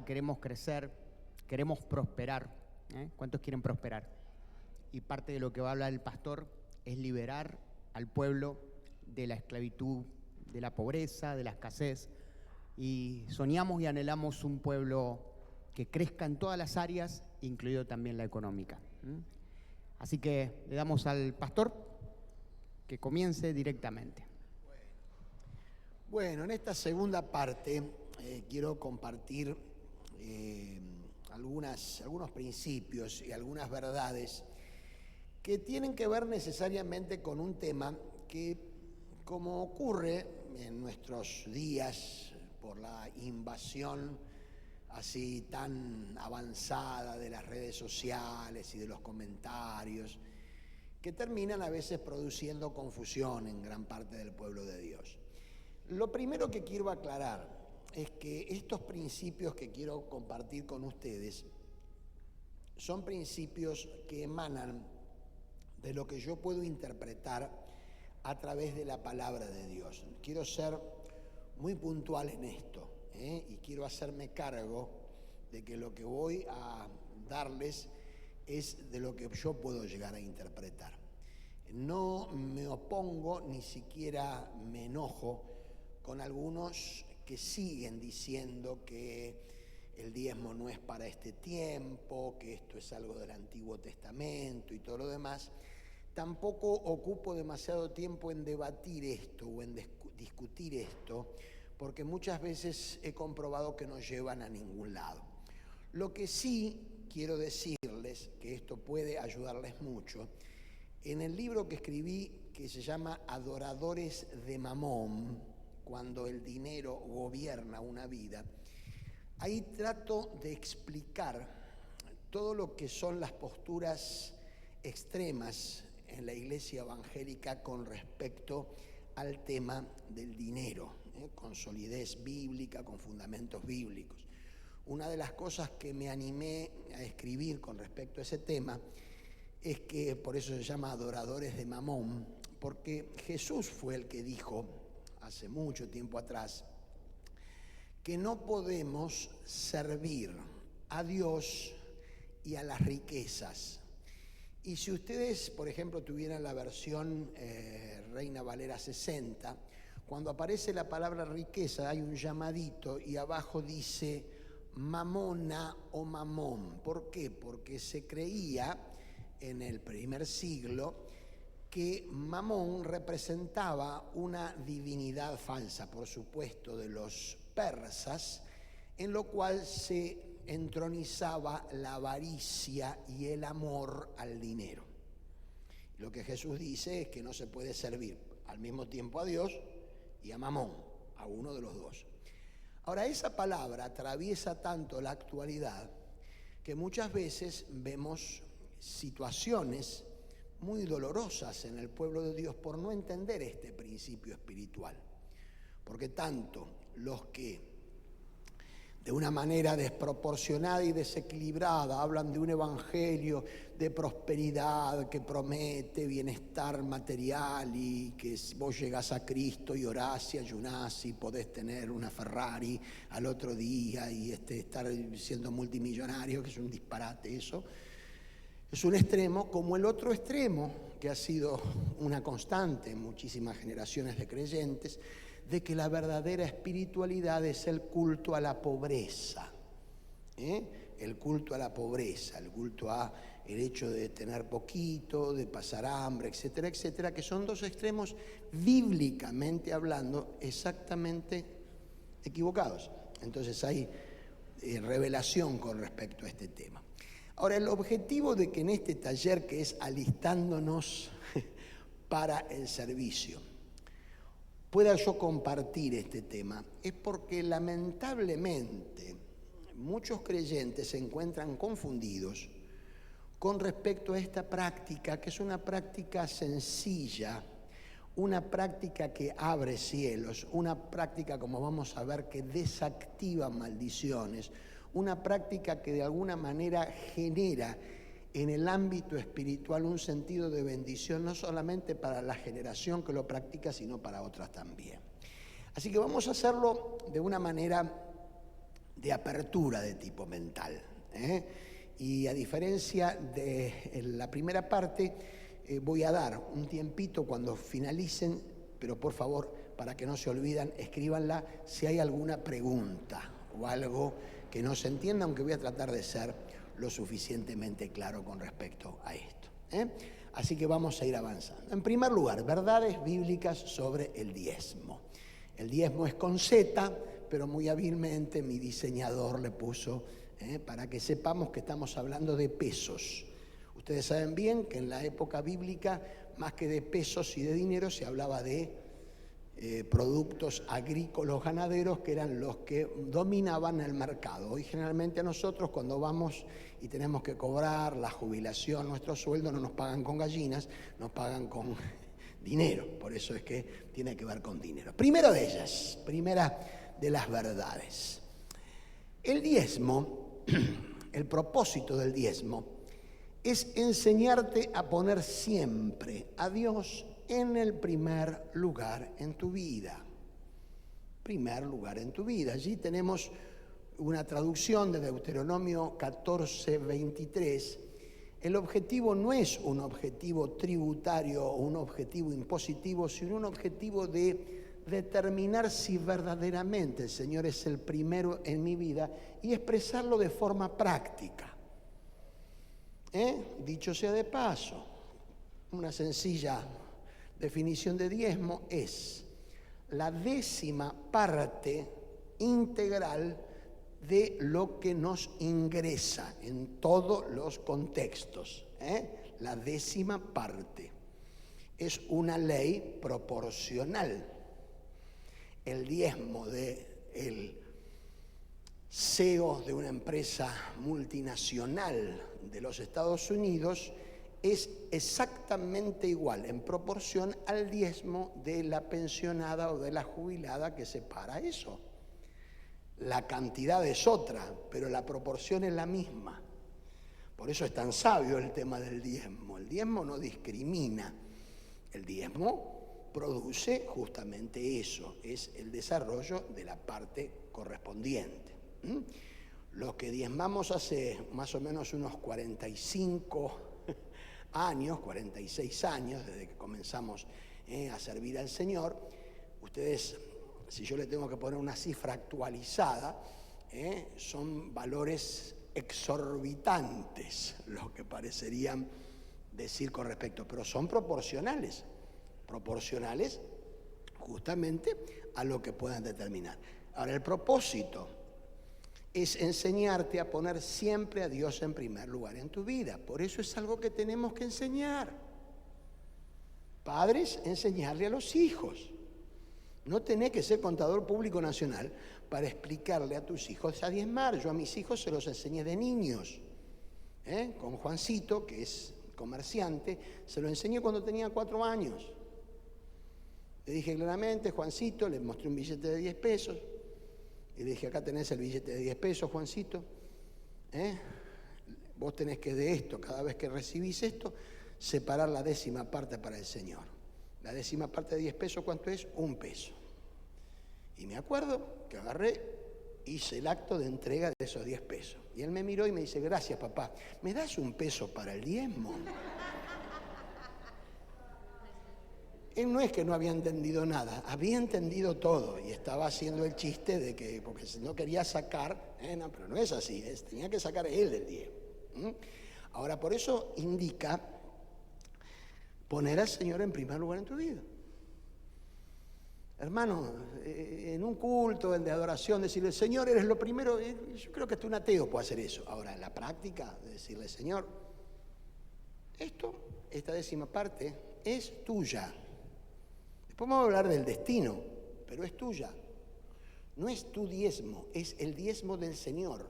queremos crecer, queremos prosperar. ¿Cuántos quieren prosperar? Y parte de lo que va a hablar el pastor es liberar al pueblo de la esclavitud, de la pobreza, de la escasez. Y soñamos y anhelamos un pueblo que crezca en todas las áreas, incluido también la económica. Así que le damos al pastor que comience directamente. Bueno, en esta segunda parte quiero compartir algunos principios y algunas verdades que tienen que ver necesariamente con un tema que, como ocurre en nuestros días por la invasión así tan avanzada de las redes sociales y de los comentarios, que terminan a veces produciendo confusión en gran parte del pueblo de Dios. Lo primero que quiero aclarar es que estos principios que quiero compartir con ustedes son principios que emanan de lo que yo puedo interpretar a través de la palabra de Dios. Quiero ser muy puntual en esto, y quiero hacerme cargo de que lo que voy a darles es de lo que yo puedo llegar a interpretar. No me opongo ni siquiera me enojo con algunos que siguen diciendo que el diezmo no es para este tiempo, que esto es algo del Antiguo Testamento y todo lo demás. Tampoco ocupo demasiado tiempo en debatir esto o en discutir esto, porque muchas veces he comprobado que no llevan a ningún lado. Lo que sí quiero decirles, que esto puede ayudarles mucho, en el libro que escribí, que se llama Adoradores de Mamón, cuando el dinero gobierna una vida, ahí trato de explicar todo lo que son las posturas extremas en la iglesia evangélica con respecto al tema del dinero, con solidez bíblica, con fundamentos bíblicos. Una de las cosas que me animé a escribir con respecto a ese tema es que por eso se llama Adoradores de Mamón, porque Jesús fue el que dijo hace mucho tiempo atrás que no podemos servir a Dios y a las riquezas. Y si ustedes, por ejemplo, tuvieran la versión Reina Valera 60, cuando aparece la palabra riqueza hay un llamadito y abajo dice mamona o mamón. ¿Por qué? Porque se creía en el primer siglo que Mamón representaba una divinidad falsa, por supuesto, de los persas, en lo cual se entronizaba la avaricia y el amor al dinero. Lo que Jesús dice es que no se puede servir al mismo tiempo a Dios y a Mamón, a uno de los dos. Ahora, esa palabra atraviesa tanto la actualidad que muchas veces vemos situaciones muy dolorosas en el pueblo de Dios por no entender este principio espiritual. Porque tanto los que de una manera desproporcionada y desequilibrada hablan de un evangelio de prosperidad que promete bienestar material y que vos llegás a Cristo y orás y ayunás y podés tener una Ferrari al otro día y estar siendo multimillonario, que es un disparate eso. Es un extremo como el otro extremo, que ha sido una constante en muchísimas generaciones de creyentes, de que la verdadera espiritualidad es el culto a la pobreza. El culto a la pobreza, el culto a el hecho de tener poquito, de pasar hambre, etcétera, etcétera, que son dos extremos bíblicamente hablando exactamente equivocados. Entonces hay revelación con respecto a este tema. Ahora, el objetivo de que en este taller, que es alistándonos para el servicio, pueda yo compartir este tema, es porque lamentablemente muchos creyentes se encuentran confundidos con respecto a esta práctica, que es una práctica sencilla, una práctica que abre cielos, una práctica, como vamos a ver, que desactiva maldiciones, una práctica que de alguna manera genera en el ámbito espiritual un sentido de bendición, no solamente para la generación que lo practica, sino para otras también. Así que vamos a hacerlo de una manera de apertura de tipo mental. Y a diferencia de la primera parte, voy a dar un tiempito cuando finalicen, pero por favor, para que no se olviden, escríbanla si hay alguna pregunta o algo que no se entienda, aunque voy a tratar de ser lo suficientemente claro con respecto a esto. Así que vamos a ir avanzando. En primer lugar, verdades bíblicas sobre el diezmo. El diezmo es con Z, pero muy hábilmente mi diseñador le puso para que sepamos que estamos hablando de pesos. Ustedes saben bien que en la época bíblica, más que de pesos y de dinero, se hablaba de productos agrícolas ganaderos, que eran los que dominaban el mercado. Hoy generalmente a nosotros, cuando vamos y tenemos que cobrar la jubilación, nuestro sueldo, no nos pagan con gallinas, nos pagan con dinero. Por eso es que tiene que ver con dinero. Primera de ellas, primera de las verdades. El diezmo, el propósito del diezmo, es enseñarte a poner siempre a Dios en el primer lugar en tu vida. Primer lugar en tu vida. Allí tenemos una traducción de Deuteronomio 14:23. El objetivo no es un objetivo tributario o un objetivo impositivo, sino un objetivo de determinar si verdaderamente el Señor es el primero en mi vida y expresarlo de forma práctica. Dicho sea de paso, una sencilla definición de diezmo es la 10ª parte integral de lo que nos ingresa en todos los contextos. La 10ª parte es una ley proporcional. El diezmo del CEO de una empresa multinacional de los Estados Unidos es exactamente igual en proporción al diezmo de la pensionada o de la jubilada que separa eso. La cantidad es otra, pero la proporción es la misma. Por eso es tan sabio el tema del diezmo. El diezmo no discrimina. El diezmo produce justamente eso, es el desarrollo de la parte correspondiente. Los que diezmamos hace más o menos unos 45 años, 46 años, desde que comenzamos a servir al Señor, ustedes, si yo le tengo que poner una cifra actualizada, son valores exorbitantes, lo que parecerían decir con respecto, pero son proporcionales justamente a lo que puedan determinar. Ahora, el propósito es enseñarte a poner siempre a Dios en primer lugar en tu vida. Por eso es algo que tenemos que enseñar. Padres, enseñarle a los hijos. No tenés que ser contador público nacional para explicarle a tus hijos a diezmar. Yo a mis hijos se los enseñé de niños. Con Juancito, que es comerciante, se lo enseñé cuando tenía 4 años. Le dije claramente, Juancito, le mostré un billete de 10 pesos. Y le dije, acá tenés el billete de 10 pesos, Juancito. Vos tenés que de esto, cada vez que recibís esto, separar la 10ª parte para el Señor. La 10ª parte de 10 pesos, ¿cuánto es? 1 peso. Y me acuerdo que agarré, hice el acto de entrega de esos 10 pesos. Y él me miró y me dice, gracias, papá. ¿Me das 1 peso para el diezmo? Él no es que no había entendido nada, había entendido todo y estaba haciendo el chiste de que, porque no quería sacar, no, pero no es así, tenía que sacar él el diezmo. Ahora, por eso indica poner al Señor en primer lugar en tu vida. Hermano, en un culto, el de adoración, decirle, Señor, eres lo primero, yo creo que hasta un ateo puede hacer eso. Ahora, en la práctica, decirle, Señor, esta 10ª parte es tuya. Después vamos a hablar del destino, pero es tuya. No es tu diezmo, es el diezmo del Señor.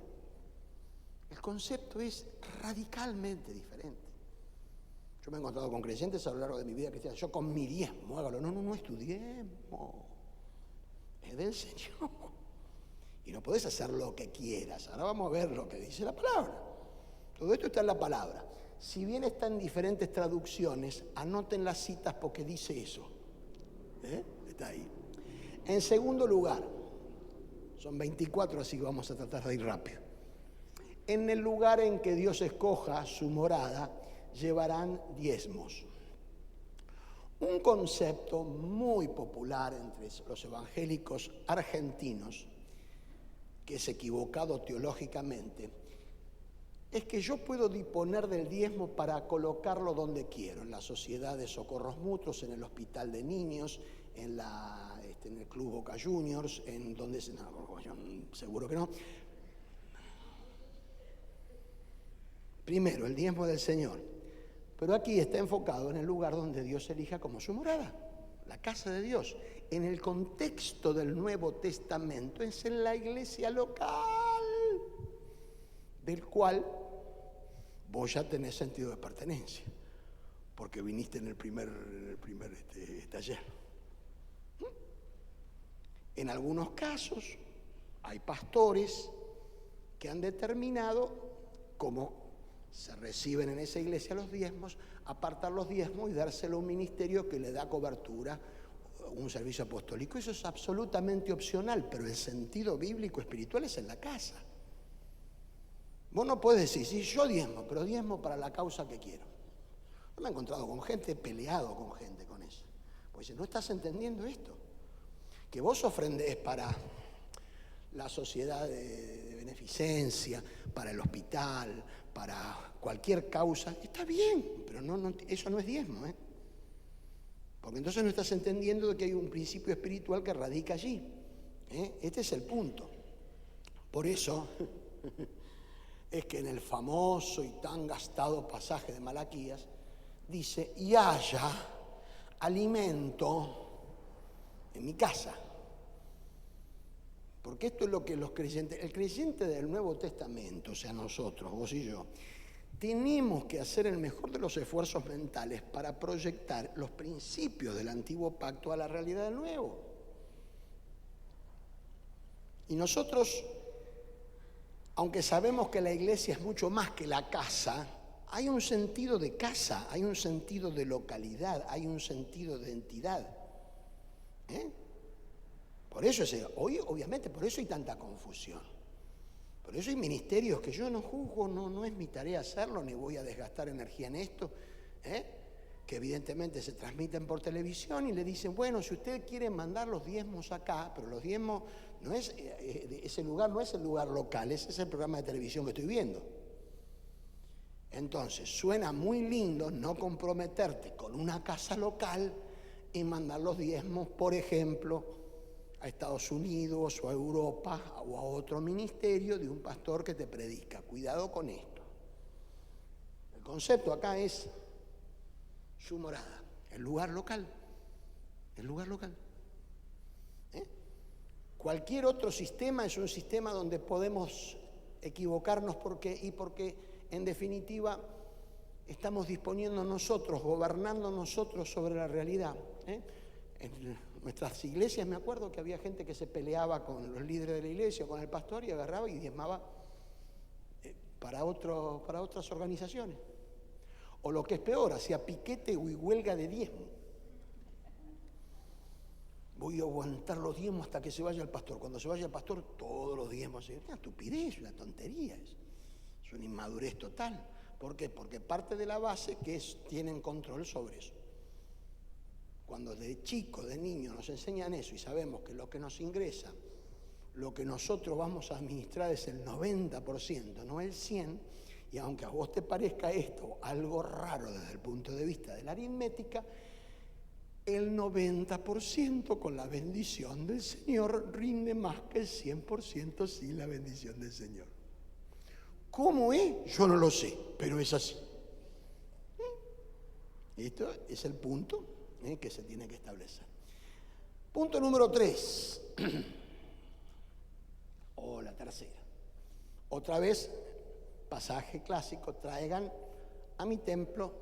El concepto es radicalmente diferente. Yo me he encontrado con creyentes a lo largo de mi vida cristiana. Yo con mi diezmo, hágalo. No es tu diezmo. Es del Señor. Y no podés hacer lo que quieras. Ahora vamos a ver lo que dice la palabra. Todo esto está en la palabra. Si bien está en diferentes traducciones, anoten las citas porque dice eso. Está ahí. En segundo lugar, Son 24, así que vamos a tratar de ir rápido. En el lugar en que Dios escoja su morada, llevarán diezmos. Un concepto muy popular entre los evangélicos argentinos, que es equivocado teológicamente, es que yo puedo disponer del diezmo para colocarlo donde quiero, en la sociedad de socorros mutuos, en el hospital de niños, en el Club Boca Juniors, en donde seguro que no. Primero, el diezmo del Señor. Pero aquí está enfocado en el lugar donde Dios elija como su morada, la casa de Dios. En el contexto del Nuevo Testamento es en la iglesia local, del cual vos ya tenés sentido de pertenencia, porque viniste en el primer taller. En algunos casos hay pastores que han determinado cómo se reciben en esa iglesia los diezmos, apartar los diezmos y dárselo a un ministerio que le da cobertura, un servicio apostólico. Eso es absolutamente opcional, pero el sentido bíblico espiritual es en la casa. Vos no podés decir, sí, yo diezmo, pero diezmo para la causa que quiero. Yo me he encontrado con gente, he peleado con gente con eso. Pues no estás entendiendo esto. Que vos ofrendés para la sociedad de beneficencia, para el hospital, para cualquier causa, está bien, pero eso no es diezmo, ¿eh? Porque entonces no estás entendiendo de que hay un principio espiritual que radica allí, ¿eh? Este es el punto. Por eso es que en el famoso y tan gastado pasaje de Malaquías dice, y haya alimento en mi casa. Porque esto es lo que los creyentes, el creyente del Nuevo Testamento, o sea, nosotros, vos y yo, tenemos que hacer el mejor de los esfuerzos mentales para proyectar los principios del antiguo pacto a la realidad del nuevo. Y nosotros, aunque sabemos que la iglesia es mucho más que la casa, hay un sentido de casa, hay un sentido de localidad, hay un sentido de entidad. Por eso hoy, obviamente, por eso hay tanta confusión. Por eso hay ministerios que yo no juzgo, no es mi tarea hacerlo, ni voy a desgastar energía en esto, que evidentemente se transmiten por televisión y le dicen, bueno, si usted quiere mandar los diezmos acá, pero los diezmos no es, ese lugar no es el lugar local, ese es el programa de televisión que estoy viendo. Entonces, suena muy lindo no comprometerte con una casa local y mandar los diezmos, por ejemplo, a Estados Unidos o a Europa o a otro ministerio de un pastor que te predica. Cuidado con esto. El concepto acá es su morada, el lugar local. El lugar local. Cualquier otro sistema es un sistema donde podemos equivocarnos porque en definitiva estamos disponiendo nosotros, gobernando nosotros sobre la realidad. En nuestras iglesias me acuerdo que había gente que se peleaba con los líderes de la iglesia, con el pastor, y agarraba y diezmaba para otras organizaciones. O lo que es peor, hacía piquete y huelga de diezmo. Voy a aguantar los diezmos hasta que se vaya el pastor. Cuando se vaya el pastor, todos los diezmos. Es una estupidez, una tontería. Es una inmadurez total. ¿Por qué? Porque parte de la base que tienen control sobre eso. Cuando de chico, de niño nos enseñan eso y sabemos que lo que nos ingresa, lo que nosotros vamos a administrar es el 90%, no el 100%, y aunque a vos te parezca esto algo raro desde el punto de vista de la aritmética, el 90% con la bendición del Señor rinde más que el 100% sin la bendición del Señor. ¿Cómo es? Yo no lo sé, pero es así. Esto es el punto que se tiene que establecer. Punto número 3. O la tercera. Otra vez, pasaje clásico, traigan a mi templo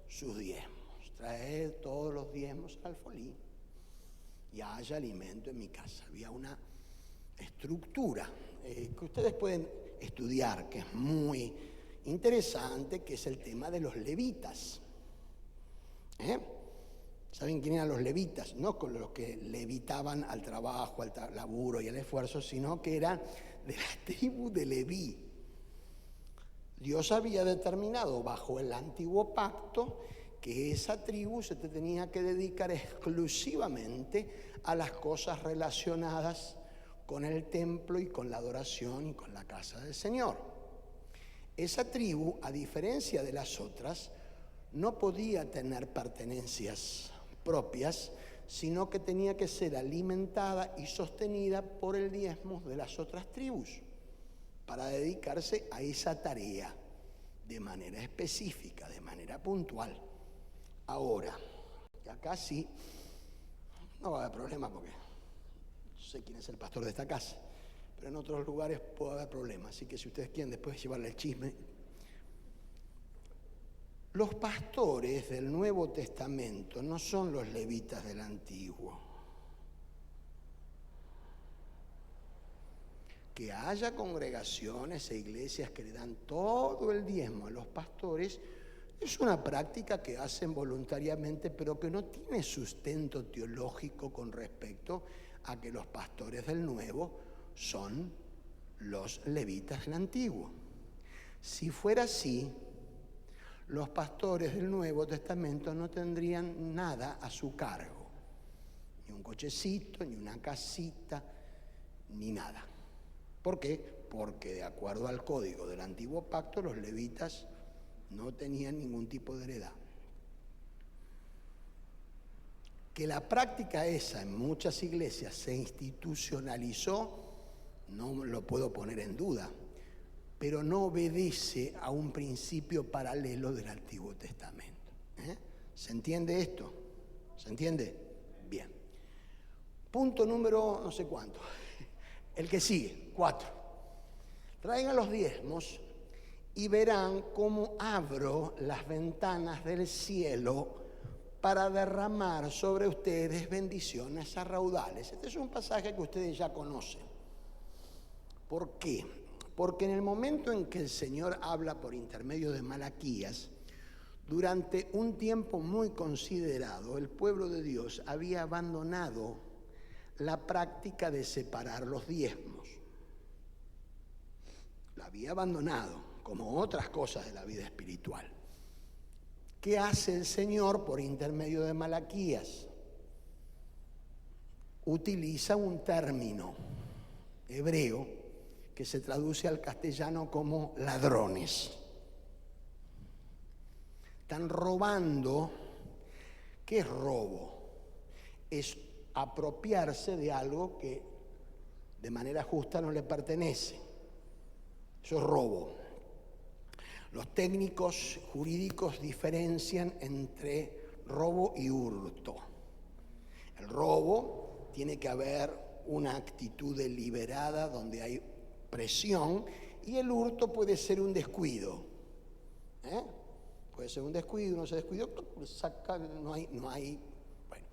sus diezmos. Traed todos los diezmos al alfolí y haya alimento en mi casa. Había una estructura que ustedes pueden estudiar, que es muy interesante, que es el tema de los levitas. ¿Saben quién eran los levitas? No con los que levitaban al trabajo, al laburo y al esfuerzo, sino que eran de la tribu de Leví. Dios había determinado bajo el antiguo pacto que esa tribu se tenía que dedicar exclusivamente a las cosas relacionadas con el templo y con la adoración y con la casa del Señor. Esa tribu, a diferencia de las otras, no podía tener pertenencias propias, sino que tenía que ser alimentada y sostenida por el diezmo de las otras tribus para dedicarse a esa tarea de manera específica, de manera puntual. Ahora, acá sí, no va a haber problema porque sé quién es el pastor de esta casa, pero en otros lugares puede haber problemas, así que si ustedes quieren después llevarle el chisme. Los pastores del Nuevo Testamento no son los levitas del Antiguo. Que haya congregaciones e iglesias que le dan todo el diezmo a los pastores es una práctica que hacen voluntariamente, pero que no tiene sustento teológico con respecto a que los pastores del Nuevo son los levitas del Antiguo. Si fuera así, los pastores del Nuevo Testamento no tendrían nada a su cargo, ni un cochecito, ni una casita, ni nada. ¿Por qué? Porque de acuerdo al código del Antiguo Pacto, los levitas no tenían ningún tipo de heredad. Que la práctica esa en muchas iglesias se institucionalizó, no lo puedo poner en duda, pero no obedece a un principio paralelo del Antiguo Testamento. ¿Se entiende esto? ¿Se entiende? Bien. Punto número no sé cuánto. El que sigue, 4. Traigan los diezmos y verán cómo abro las ventanas del cielo para derramar sobre ustedes bendiciones a raudales. Este es un pasaje que ustedes ya conocen. ¿Por qué? Porque en el momento en que el Señor habla por intermedio de Malaquías, durante un tiempo muy considerado, el pueblo de Dios había abandonado la práctica de separar los diezmos. La había abandonado, como otras cosas de la vida espiritual. ¿Qué hace el Señor por intermedio de Malaquías? Utiliza un término hebreo que se traduce al castellano como ladrones. Están robando. ¿Qué es robo? Es apropiarse de algo que de manera justa no le pertenece. Eso es robo. Los técnicos jurídicos diferencian entre robo y hurto. El robo tiene que haber una actitud deliberada donde hay presión, y el hurto puede ser un descuido. Puede ser un descuido, uno se descuidó, saca, no hay. Bueno.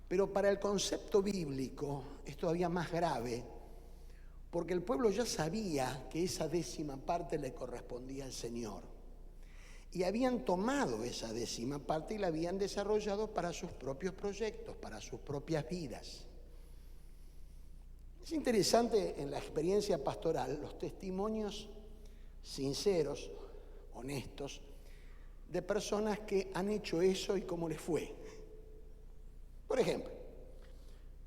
Pero para el concepto bíblico es todavía más grave, porque el pueblo ya sabía que esa 10ª parte le correspondía al Señor. Y habían tomado esa 10ª parte y la habían desarrollado para sus propios proyectos, para sus propias vidas. Es interesante en la experiencia pastoral los testimonios sinceros, honestos, de personas que han hecho eso y cómo les fue. Por ejemplo,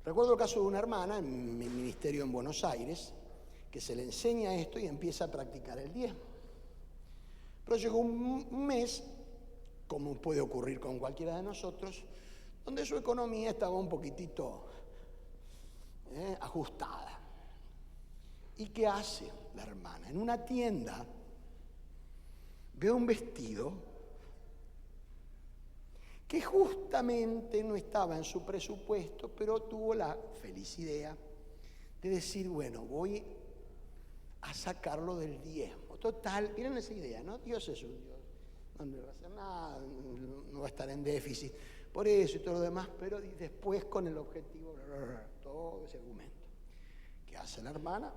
recuerdo el caso de una hermana en mi ministerio en Buenos Aires, que se le enseña esto y empieza a practicar el diezmo. Pero llegó un mes, como puede ocurrir con cualquiera de nosotros, donde su economía estaba un poquitito ajustada. ¿Y qué hace la hermana? En una tienda ve un vestido que justamente no estaba en su presupuesto, pero tuvo la feliz idea de decir, bueno, voy a sacarlo del diezmo. Total, miren esa idea, ¿no? Dios es un Dios, no le va a hacer nada, no va a estar en déficit, por eso y todo lo demás, pero después con el objetivo, todo ese argumento. ¿Qué hace la hermana?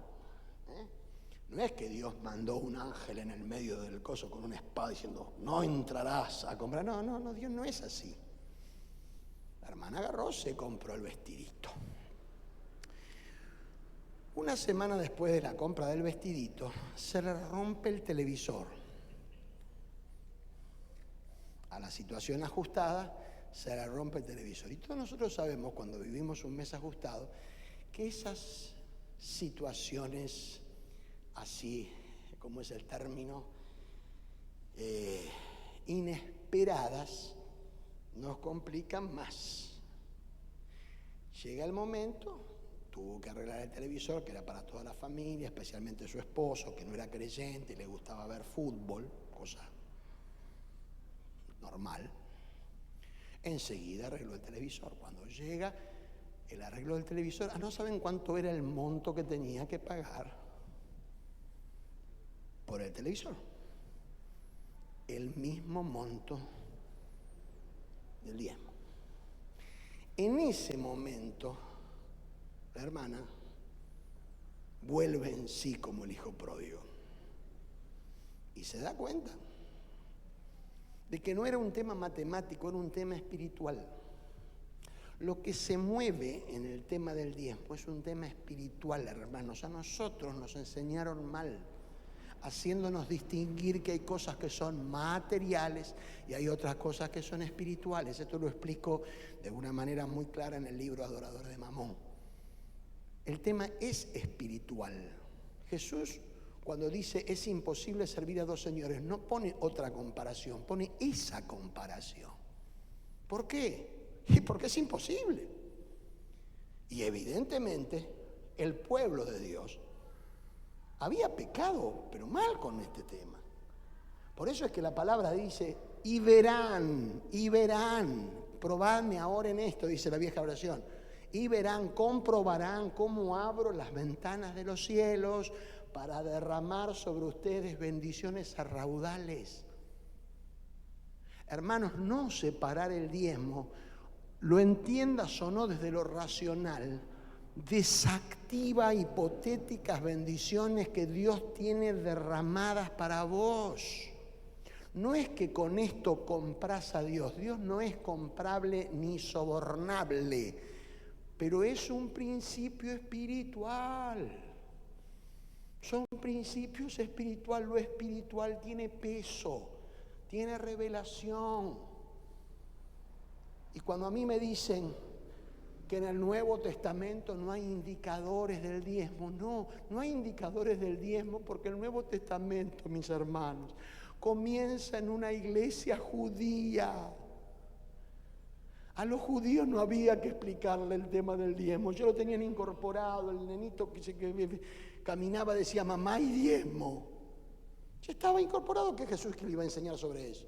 No es que Dios mandó un ángel en el medio del coso con una espada diciendo, no entrarás a comprar. No, Dios no es así. La hermana agarró, se compró el vestidito. Una semana después de la compra del vestidito, se le rompe el televisor. A la situación ajustada, se le rompe el televisor. Y todos nosotros sabemos, cuando vivimos un mes ajustado, que esas situaciones así, como es el término, inesperadas, nos complican más. Llega el momento, tuvo que arreglar el televisor, que era para toda la familia, especialmente su esposo, que no era creyente y le gustaba ver fútbol, cosa normal. Enseguida arregló el televisor. Cuando llega el arreglo del televisor, no saben cuánto era el monto que tenía que pagar por el televisor. El mismo monto del diezmo. En ese momento, la hermana vuelve en sí como el hijo pródigo y se da cuenta de que no era un tema matemático, era un tema espiritual. Lo que se mueve en el tema del diezmo es un tema espiritual, hermanos. A nosotros nos enseñaron mal, haciéndonos distinguir que hay cosas que son materiales y hay otras cosas que son espirituales. Esto lo explico de una manera muy clara en el libro Adoradores de Mamón. El tema es espiritual. Jesús, cuando dice es imposible servir a dos señores, no pone otra comparación, pone esa comparación. ¿Por qué? Porque es imposible. Y evidentemente el pueblo de Dios había pecado, pero mal con este tema. Por eso es que la palabra dice, y verán, probadme ahora en esto, dice la vieja oración, y verán, comprobarán cómo abro las ventanas de los cielos para derramar sobre ustedes bendiciones a raudales. Hermanos, no separar el diezmo, lo entiendas o no desde lo racional, desactiva hipotéticas bendiciones que Dios tiene derramadas para vos. No es que con esto compras a Dios. Dios no es comprable ni sobornable, pero es un principio espiritual. Son principios espirituales. Lo espiritual tiene peso, tiene revelación. Y cuando a mí me dicen que en el Nuevo Testamento no hay indicadores del diezmo, no hay indicadores del diezmo porque el Nuevo Testamento, mis hermanos, comienza en una iglesia judía. A los judíos no había que explicarle el tema del diezmo, ya lo tenían incorporado. El nenito que caminaba decía, mamá, hay diezmo. Ya estaba incorporado que Jesús que le iba a enseñar sobre eso.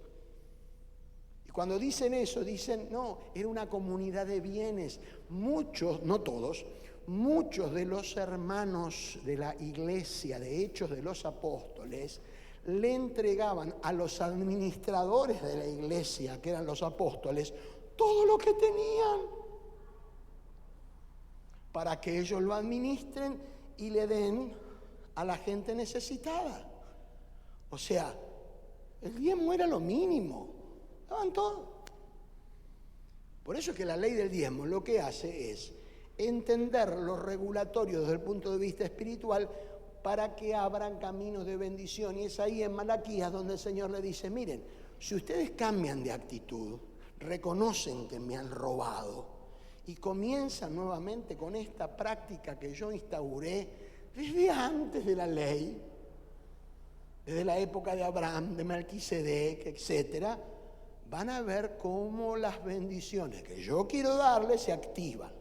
Y cuando dicen eso, dicen, no, era una comunidad de bienes. Muchos, no todos, muchos de los hermanos de la iglesia, de Hechos de los Apóstoles, le entregaban a los administradores de la iglesia, que eran los apóstoles, todo lo que tenían para que ellos lo administren y le den a la gente necesitada. O sea, el diezmo era lo mínimo, daban todo. Por eso es que la ley del diezmo lo que hace es entender los regulatorios desde el punto de vista espiritual para que abran caminos de bendición. Y es ahí en Malaquías donde el Señor le dice, miren, si ustedes cambian de actitud, reconocen que me han robado y comienzan nuevamente con esta práctica que yo instauré desde antes de la ley, desde la época de Abraham, de Melquisedec, etcétera, van a ver cómo las bendiciones que yo quiero darles se activan.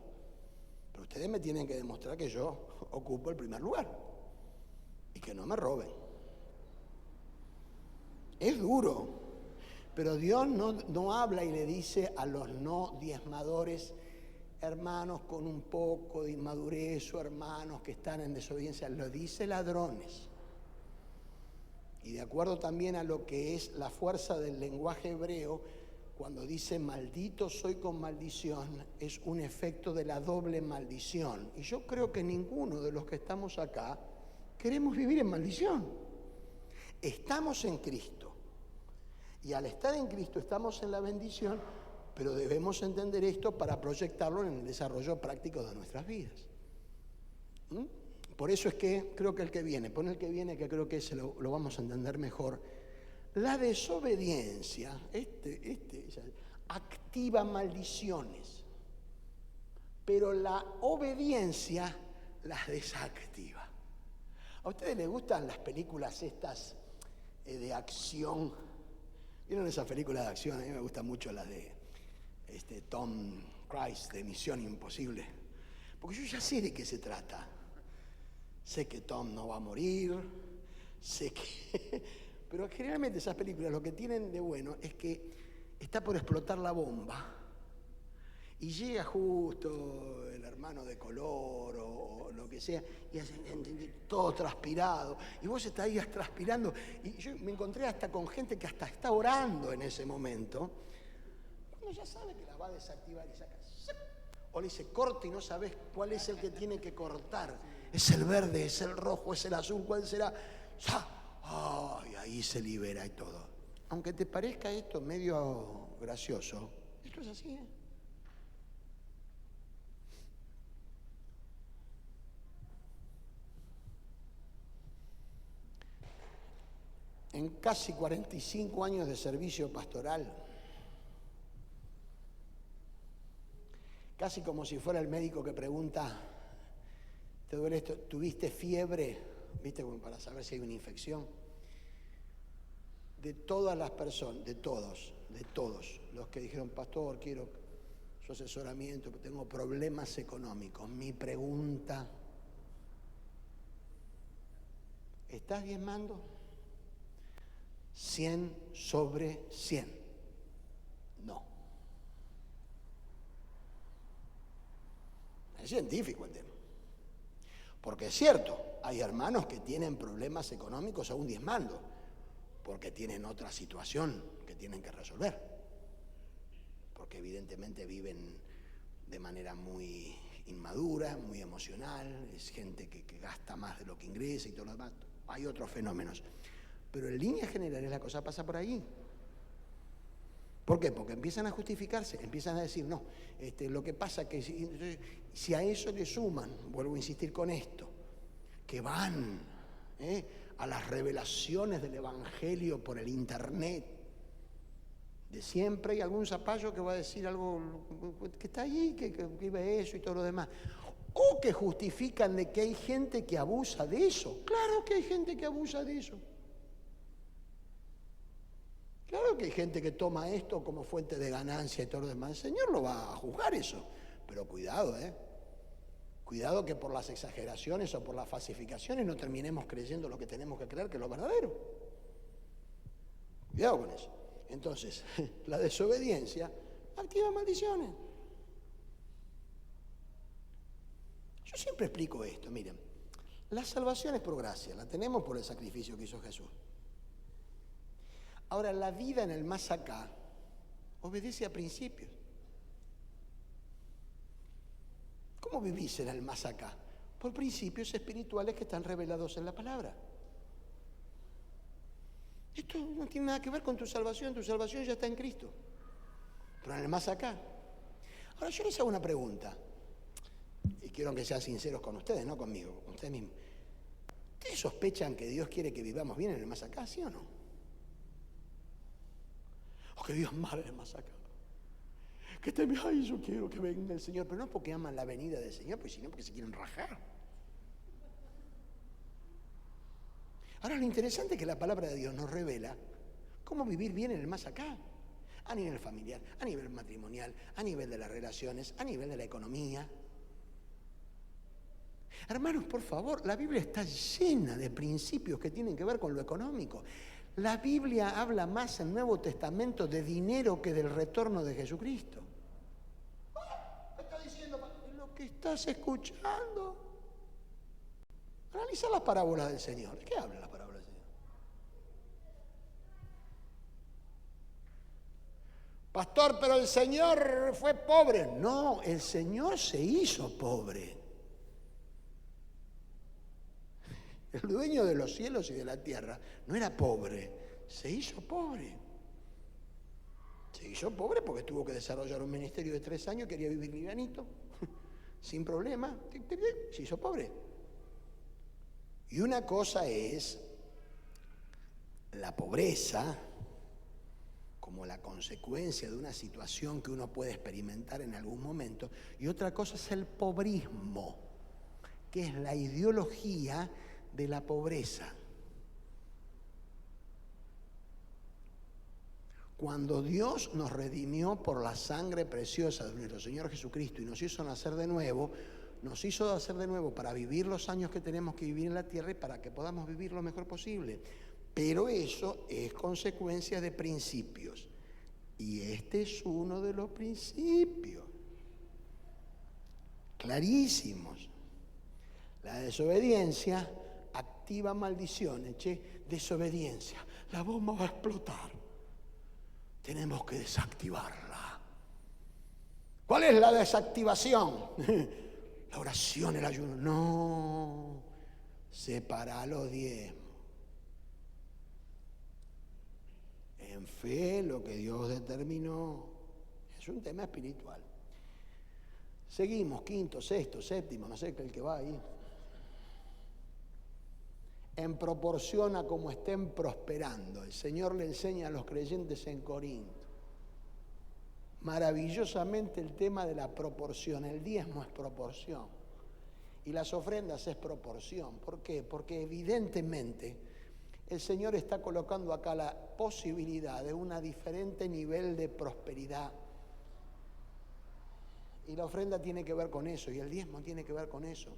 Pero ustedes me tienen que demostrar que yo ocupo el primer lugar y que no me roben. Es duro. Pero Dios no habla y le dice a los no diezmadores, hermanos con un poco de inmadurez o hermanos que están en desobediencia, lo dice ladrones. Y de acuerdo también a lo que es la fuerza del lenguaje hebreo, cuando dice maldito soy con maldición, es un efecto de la doble maldición. Y yo creo que ninguno de los que estamos acá queremos vivir en maldición. Estamos en Cristo. Y al estar en Cristo estamos en la bendición, pero debemos entender esto para proyectarlo en el desarrollo práctico de nuestras vidas. Por eso es que creo que el que viene, pon el que viene, que creo que ese lo vamos a entender mejor. La desobediencia, activa maldiciones, pero la obediencia las desactiva. ¿A ustedes les gustan las películas estas de acción? ¿Vieron esas películas de acción? A mí me gustan mucho las de Tom Cruise, de Misión Imposible, porque yo ya sé de qué se trata. Sé que Tom no va a morir, sé que... Pero generalmente esas películas lo que tienen de bueno es que está por explotar la bomba y llega justo el hermano de color o lo que sea y hacen todo transpirado y vos estás ahí transpirando y yo me encontré hasta con gente que hasta está orando en ese momento cuando ya sabe que la va a desactivar y saca o le dice corte y no sabes cuál es el que tiene que cortar, es el verde, es el rojo, es el azul, ¿cuál será? Y ahí se libera y todo. Aunque te parezca esto medio gracioso, esto es así, ¿eh? En casi 45 años de servicio pastoral, casi como si fuera el médico que pregunta, ¿te duele esto? ¿Tuviste fiebre? ¿Viste? Como para saber si hay una infección. De todas las personas, de todos los que dijeron, pastor, quiero su asesoramiento, tengo problemas económicos. Mi pregunta, ¿estás diezmando? 100/100. No. Es científico el tema. Porque es cierto, hay hermanos que tienen problemas económicos aún diezmando, porque tienen otra situación que tienen que resolver. Porque evidentemente viven de manera muy inmadura, muy emocional, es gente que gasta más de lo que ingresa y todo lo demás. Hay otros fenómenos. Pero en líneas generales la cosa pasa por ahí. ¿Por qué? Porque empiezan a justificarse, empiezan a decir, no, lo que pasa es que si a eso le suman, vuelvo a insistir con esto, que van a las revelaciones del Evangelio por el Internet, de siempre hay algún zapallo que va a decir algo que está allí, que vive eso y todo lo demás. O que justifican de que hay gente que abusa de eso. Claro que hay gente que abusa de eso. Claro que hay gente que toma esto como fuente de ganancia y todo lo demás. El Señor lo va a juzgar eso. Pero cuidado, Cuidado que por las exageraciones o por las falsificaciones no terminemos creyendo lo que tenemos que creer que es lo verdadero. Cuidado con eso. Entonces, la desobediencia activa maldiciones. Yo siempre explico esto, miren. La salvación es por gracia, la tenemos por el sacrificio que hizo Jesús. Ahora, la vida en el más acá obedece a principios. ¿Cómo vivís en el más acá? Por principios espirituales que están revelados en la palabra. Esto no tiene nada que ver con tu salvación ya está en Cristo. Pero en el más acá. Ahora, yo les hago una pregunta, y quiero que sean sinceros con ustedes, no conmigo, con ustedes mismos. ¿Ustedes sospechan que Dios quiere que vivamos bien en el más acá, sí o no? O que Dios mal en el más acá. Que ay, yo quiero que venga el Señor, pero no es porque aman la venida del Señor, pues sino porque se quieren rajar. Ahora, lo interesante es que la palabra de Dios nos revela cómo vivir bien en el más acá, a nivel familiar, a nivel matrimonial, a nivel de las relaciones, a nivel de la economía. Hermanos, por favor, la Biblia está llena de principios que tienen que ver con lo económico. La Biblia habla más en el Nuevo Testamento de dinero que del retorno de Jesucristo. ¿Qué está diciendo? Lo que estás escuchando. Analiza las parábolas del Señor. ¿De qué habla la parábola del Señor? Pastor, pero el Señor fue pobre. No, el Señor se hizo pobre. El dueño de los cielos y de la tierra no era pobre, se hizo pobre. Se hizo pobre porque tuvo que desarrollar un ministerio de 3 años, quería vivir livianito, sin problema, se hizo pobre. Y una cosa es la pobreza como la consecuencia de una situación que uno puede experimentar en algún momento, y otra cosa es el pobrismo, que es la ideología de la pobreza. Cuando Dios nos redimió por la sangre preciosa de nuestro Señor Jesucristo y nos hizo nacer de nuevo, nos hizo nacer de nuevo para vivir los años que tenemos que vivir en la tierra y para que podamos vivir lo mejor posible. Pero eso es consecuencia de principios. Y este es uno de los principios clarísimos. La desobediencia activa maldiciones. Desobediencia, la bomba va a explotar. Tenemos que desactivarla. ¿Cuál es la desactivación? La oración, el ayuno. No, separa los diezmos. En fe, lo que Dios determinó. Es un tema espiritual. Seguimos, quinto, sexto, séptimo, no sé, el que va ahí. En proporción a cómo estén prosperando. El Señor le enseña a los creyentes en Corinto. Maravillosamente el tema de la proporción. El diezmo es proporción. Y las ofrendas es proporción. ¿Por qué? Porque evidentemente el Señor está colocando acá la posibilidad de un diferente nivel de prosperidad. Y la ofrenda tiene que ver con eso. Y el diezmo tiene que ver con eso.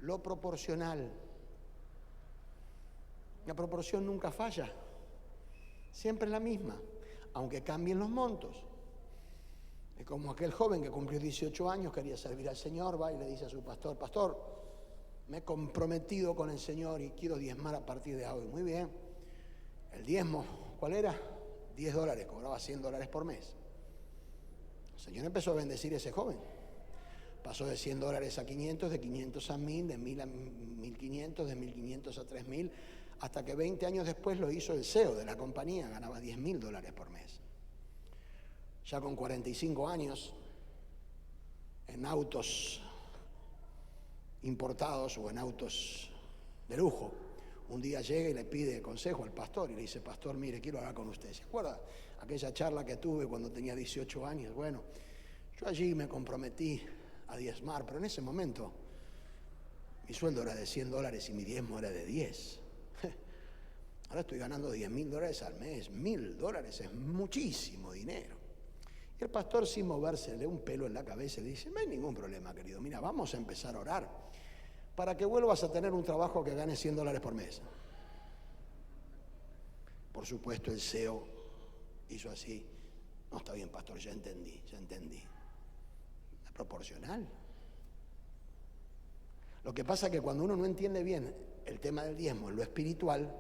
Lo proporcional. La proporción nunca falla, siempre es la misma, aunque cambien los montos. Es como aquel joven que cumplió 18 años, quería servir al Señor, va y le dice a su pastor, pastor, me he comprometido con el Señor y quiero diezmar a partir de hoy. Muy bien, el diezmo, ¿cuál era? $10, cobraba $100 por mes. El Señor empezó a bendecir a ese joven. Pasó de $100 a 500, de 500 a 1000, de 1000 a 1500, de 1500 a 3000, hasta que 20 años después lo hizo el CEO de la compañía, ganaba $10,000 por mes. Ya con 45 años, en autos importados o en autos de lujo, un día llega y le pide consejo al pastor y le dice, pastor, mire, quiero hablar con usted. ¿Se acuerda aquella charla que tuve cuando tenía 18 años? Bueno, yo allí me comprometí a diezmar, pero en ese momento mi sueldo era de $100 y mi diezmo era de 10. Ahora estoy ganando $10,000 al mes. $1,000 es muchísimo dinero. Y el pastor, sin movérsele un pelo en la cabeza, le dice, no hay ningún problema, querido. Mira, vamos a empezar a orar para que vuelvas a tener un trabajo que gane $100 por mes. Por supuesto, el CEO hizo así. No, está bien, pastor, ya entendí. Es proporcional. Lo que pasa es que cuando uno no entiende bien el tema del diezmo en lo espiritual,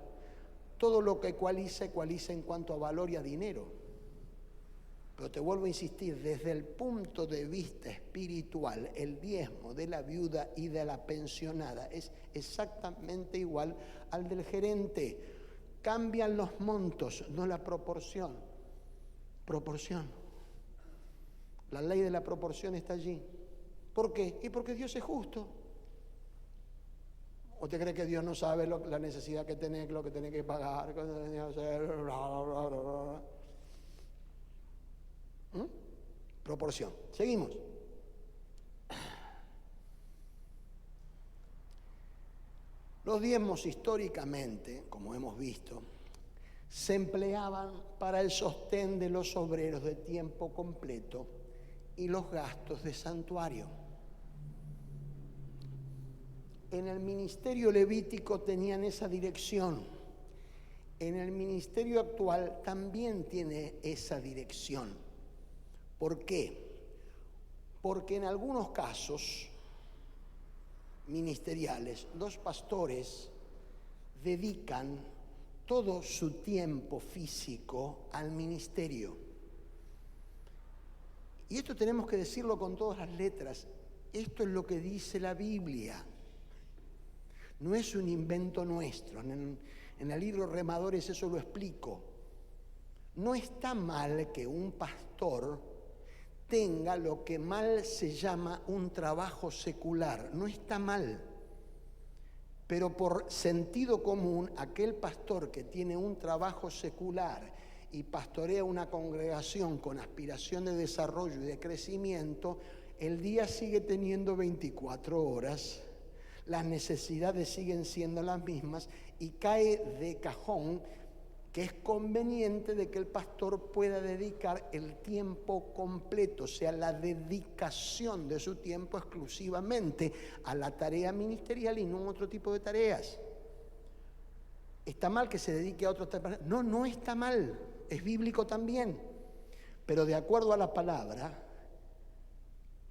todo lo que ecualiza en cuanto a valor y a dinero. Pero te vuelvo a insistir, desde el punto de vista espiritual, el diezmo de la viuda y de la pensionada es exactamente igual al del gerente. Cambian los montos, no la proporción. Proporción. La ley de la proporción está allí. ¿Por qué? Y porque Dios es justo. ¿O te cree que Dios no sabe la necesidad que tenés, lo que tenés que pagar? Proporción. Seguimos. Los diezmos históricamente, como hemos visto, se empleaban para el sostén de los obreros de tiempo completo y los gastos de santuario. En el ministerio levítico tenían esa dirección. En el ministerio actual también tiene esa dirección. ¿Por qué? Porque en algunos casos ministeriales, los pastores dedican todo su tiempo físico al ministerio. Y esto tenemos que decirlo con todas las letras. Esto es lo que dice la Biblia. No es un invento nuestro. En el libro Remadores eso lo explico. No está mal que un pastor tenga lo que mal se llama un trabajo secular. No está mal. Pero por sentido común, aquel pastor que tiene un trabajo secular y pastorea una congregación con aspiración de desarrollo y de crecimiento, el día sigue teniendo 24 horas, las necesidades siguen siendo las mismas y cae de cajón que es conveniente de que el pastor pueda dedicar el tiempo completo, o sea, la dedicación de su tiempo exclusivamente a la tarea ministerial y no a otro tipo de tareas. ¿Está mal que se dedique a otras tareas? No, no está mal, es bíblico también. Pero de acuerdo a la palabra,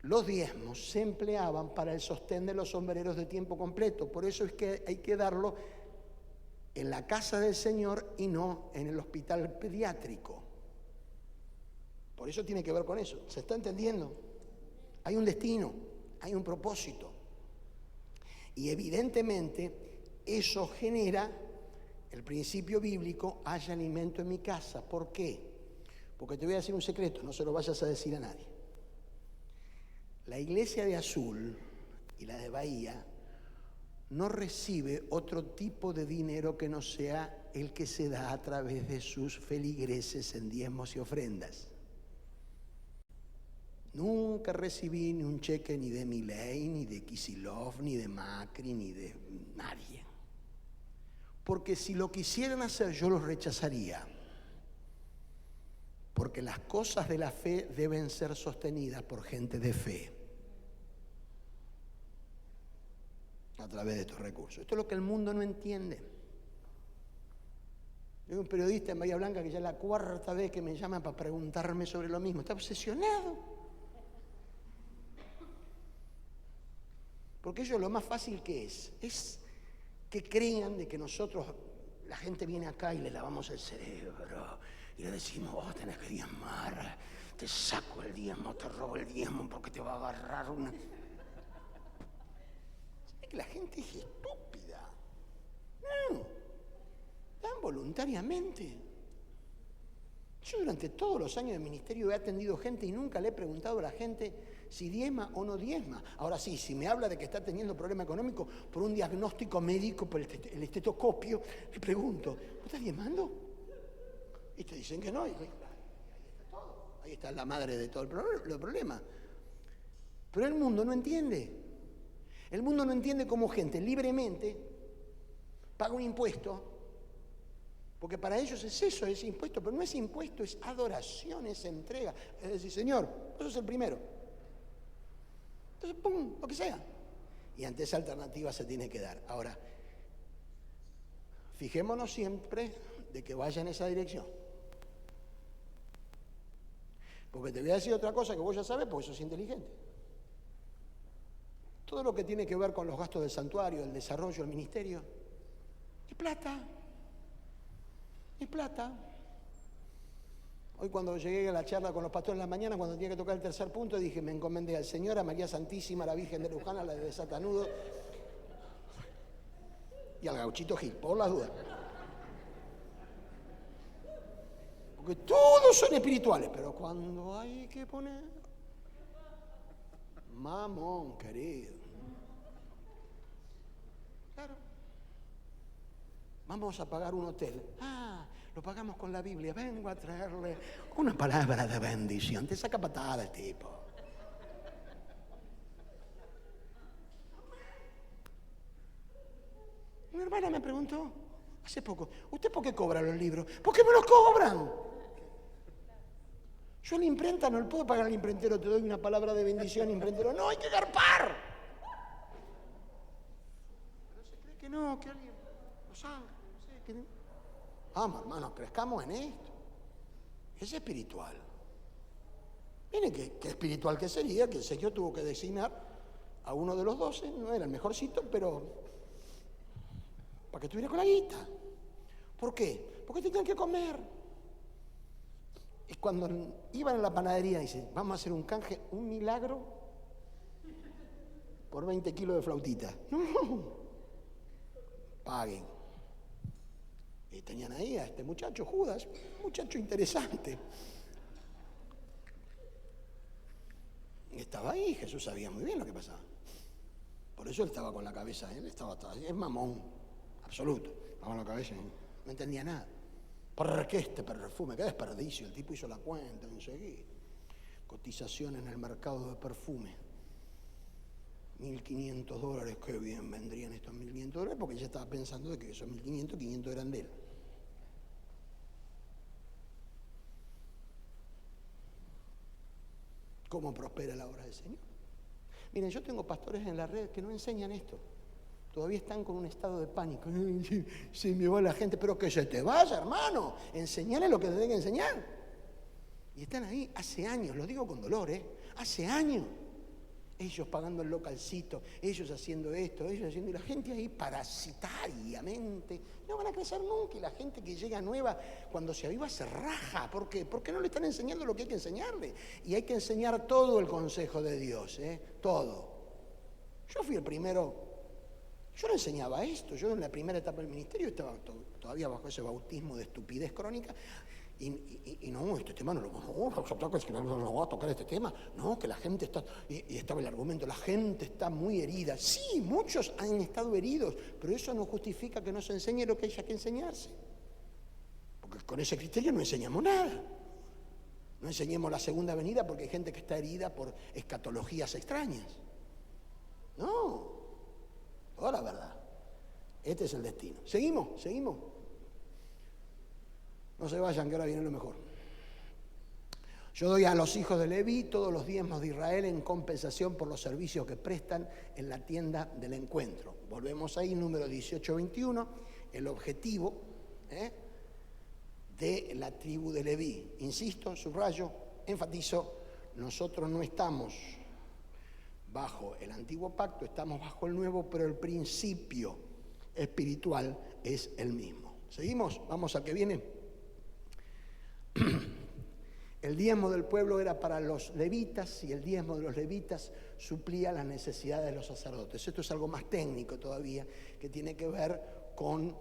los diezmos se empleaban para el sostén de los sombreros de tiempo completo. Por eso es que hay que darlo en la casa del Señor y no en el hospital pediátrico. Por eso tiene que ver con eso. ¿Se está entendiendo? Hay un destino, hay un propósito. Y evidentemente eso genera el principio bíblico: haya alimento en mi casa. ¿Por qué? Porque te voy a decir un secreto, no se lo vayas a decir a nadie. La iglesia de Azul y la de Bahía no recibe otro tipo de dinero que no sea el que se da a través de sus feligreses en diezmos y ofrendas. Nunca recibí ni un cheque ni de Milei, ni de Kicillof, ni de Macri, ni de nadie. Porque si lo quisieran hacer, yo los rechazaría. Porque las cosas de la fe deben ser sostenidas por gente de fe, a través de estos recursos. Esto es lo que el mundo no entiende. Hay un periodista en Bahía Blanca que ya es la 4ª vez que me llama para preguntarme sobre lo mismo. Está obsesionado. Porque ellos lo más fácil que es que crean de que nosotros, la gente viene acá y le lavamos el cerebro y le decimos: vos tenés que diezmar, te saco el diezmo, te robo el diezmo porque te va a agarrar una... La gente es estúpida. No, dan voluntariamente. Yo durante todos los años de ministerio he atendido gente y nunca le he preguntado a la gente si diezma o no diezma. Ahora sí, si me habla de que está teniendo problema económico por un diagnóstico médico, por el estetoscopio, le pregunto: ¿vos estás diezmando? Y te dicen que no. Y ahí está todo. Ahí está la madre de todo el problema. Pero el mundo no entiende. El mundo no entiende cómo gente libremente paga un impuesto, porque para ellos es eso, es impuesto, pero no es impuesto, es adoración, es entrega. Es decir: Señor, vos sos el primero. Entonces, pum, lo que sea. Y ante esa alternativa se tiene que dar. Ahora, fijémonos siempre de que vaya en esa dirección. Porque te voy a decir otra cosa que vos ya sabés, porque sos inteligente. Todo lo que tiene que ver con los gastos del santuario, el desarrollo, el ministerio, es plata. Es plata. Hoy cuando llegué a la charla con los pastores en la mañana, cuando tenía que tocar el tercer punto, dije: me encomendé al Señor, a María Santísima, a la Virgen de Luján, a la de Satanudo y al Gauchito Gil, por las dudas. Porque todos son espirituales, pero cuando hay que poner... Mamón, querido. Claro. Vamos a pagar un hotel. Lo pagamos con la Biblia. Vengo a traerle una palabra de bendición. Te saca patada el tipo. Una hermana me preguntó hace poco: ¿usted por qué cobra los libros? ¿Por qué me los cobran? Yo a la imprenta no le puedo pagar al imprentero. Te doy una palabra de bendición, imprentero. No, hay que garpar. Pero se cree que no, que alguien los ángeles, no sé, que... Vamos, hermanos, crezcamos en esto. Es espiritual. Miren qué espiritual que sería que el Señor tuvo que designar a uno de los 12, no era el mejorcito, pero para que estuviera con la guita. ¿Por qué? Porque tenían que comer. Y cuando iban a la panadería, dice: vamos a hacer un canje, un milagro por 20 kilos de flautita. No, paguen. Y tenían ahí a este muchacho, Judas, un muchacho interesante. Estaba ahí, Jesús sabía muy bien lo que pasaba. Por eso él estaba con la cabeza, él estaba es mamón, absoluto. Estaba con la cabeza, no entendía nada. ¿Por qué este perfume? Qué desperdicio. El tipo hizo la cuenta enseguida. Cotización en el mercado de perfume. $1.500, qué bien vendrían estos $1.500, porque ya estaba pensando de que esos 1.500, 500 eran de él. ¿Cómo prospera la obra del Señor? Miren, yo tengo pastores en la red que no enseñan esto. Todavía están con un estado de pánico. Se me va la gente, pero que se te vaya, hermano. Enseñale lo que te tenga que enseñar. Y están ahí hace años, lo digo con dolor, hace años. Ellos pagando el localcito, ellos haciendo esto, ellos haciendo... Y la gente ahí parasitariamente. No van a crecer nunca. Y la gente que llega nueva, cuando se aviva, se raja. ¿Por qué? Porque no le están enseñando lo que hay que enseñarle. Y hay que enseñar todo el consejo de Dios, todo. Yo fui el primero... Yo no enseñaba esto. Yo en la primera etapa del ministerio estaba todavía bajo ese bautismo de estupidez crónica. Y no, este tema no lo vamos a tocar este tema. No, que la gente está... Y estaba el argumento, la gente está muy herida. Sí, muchos han estado heridos, pero eso no justifica que no se enseñe lo que haya que enseñarse. Porque con ese criterio no enseñamos nada. No enseñemos la segunda venida porque hay gente que está herida por escatologías extrañas. No, toda la verdad. Este es el destino. Seguimos. No se vayan, que ahora viene lo mejor. Yo doy a los hijos de Leví todos los diezmos de Israel en compensación por los servicios que prestan en la tienda del encuentro. Volvemos ahí, número 18-21, el objetivo de la tribu de Leví. Insisto, subrayo, enfatizo, nosotros no estamos bajo el antiguo pacto, estamos bajo el nuevo, pero el principio espiritual es el mismo. ¿Seguimos? Vamos al que viene. El diezmo del pueblo era para los levitas y el diezmo de los levitas suplía las necesidades de los sacerdotes. Esto es algo más técnico todavía, que tiene que ver con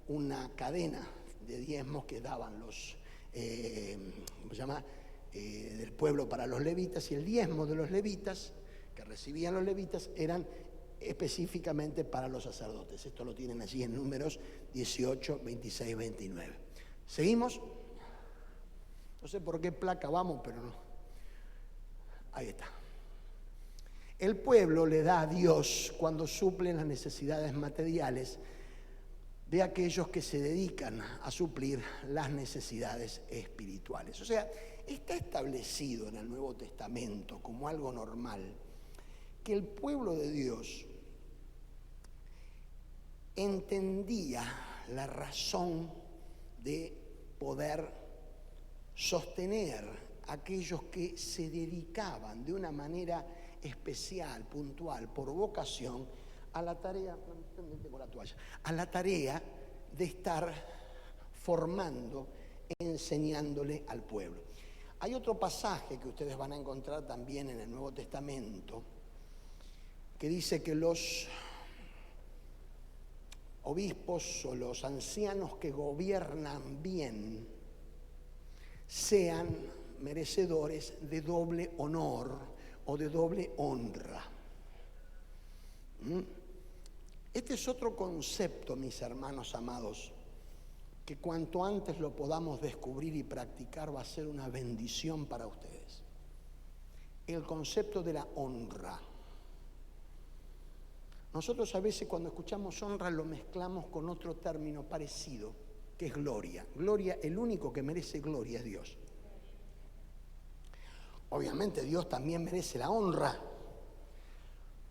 una cadena de diezmos que daban los, del pueblo para los levitas, y el diezmo de los levitas, que recibían los levitas, eran específicamente para los sacerdotes. Esto lo tienen allí en Números 18, 26, 29. ¿Seguimos? No sé por qué placa vamos, pero no. Ahí está. El pueblo le da a Dios cuando suplen las necesidades materiales de aquellos que se dedican a suplir las necesidades espirituales. O sea, está establecido en el Nuevo Testamento como algo normal que el pueblo de Dios entendía la razón de poder sostener a aquellos que se dedicaban de una manera especial, puntual, por vocación, a la tarea, tengo la toalla, a la tarea de estar formando, enseñándole al pueblo. Hay otro pasaje que ustedes van a encontrar también en el Nuevo Testamento, que dice que los obispos o los ancianos que gobiernan bien sean merecedores de doble honor o de doble honra. Este es otro concepto, mis hermanos amados, que cuanto antes lo podamos descubrir y practicar va a ser una bendición para ustedes. El concepto de la honra. Nosotros a veces cuando escuchamos honra lo mezclamos con otro término parecido, que es gloria. Gloria, el único que merece gloria es Dios. Obviamente Dios también merece la honra,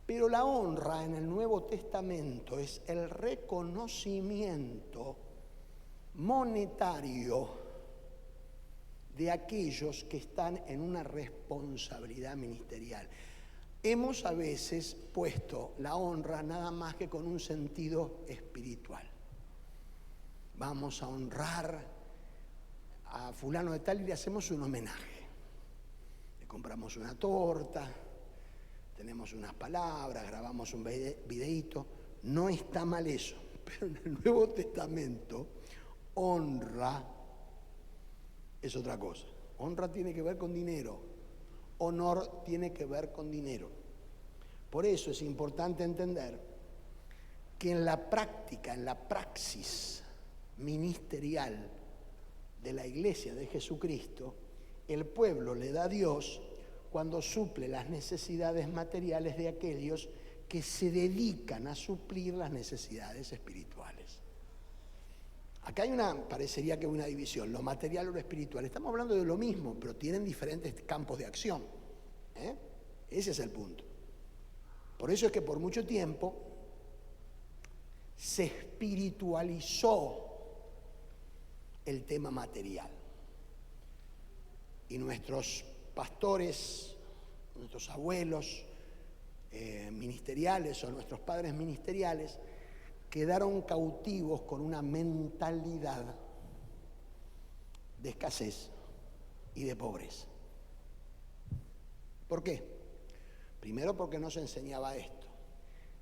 pero la honra en el Nuevo Testamento es el reconocimiento monetario de aquellos que están en una responsabilidad ministerial. Hemos a veces puesto la honra nada más que con un sentido espiritual. Vamos a honrar a fulano de tal y le hacemos un homenaje. Le compramos una torta, tenemos unas palabras, grabamos un videíto. No está mal eso, pero en el Nuevo Testamento Honra es otra cosa. Honra tiene que ver con dinero. Honor tiene que ver con dinero. Por eso es importante entender que en la práctica, en la praxis ministerial de la Iglesia de Jesucristo, el pueblo le da a Dios cuando suple las necesidades materiales de aquellos que se dedican a suplir las necesidades espirituales. Acá hay parecería que una división, lo material o lo espiritual. Estamos hablando de lo mismo, pero tienen diferentes campos de acción. Ese es el punto. Por eso es que por mucho tiempo se espiritualizó el tema material. Y nuestros pastores, nuestros abuelos ministeriales o nuestros padres ministeriales quedaron cautivos con una mentalidad de escasez y de pobreza. ¿Por qué? Primero, porque no se enseñaba esto.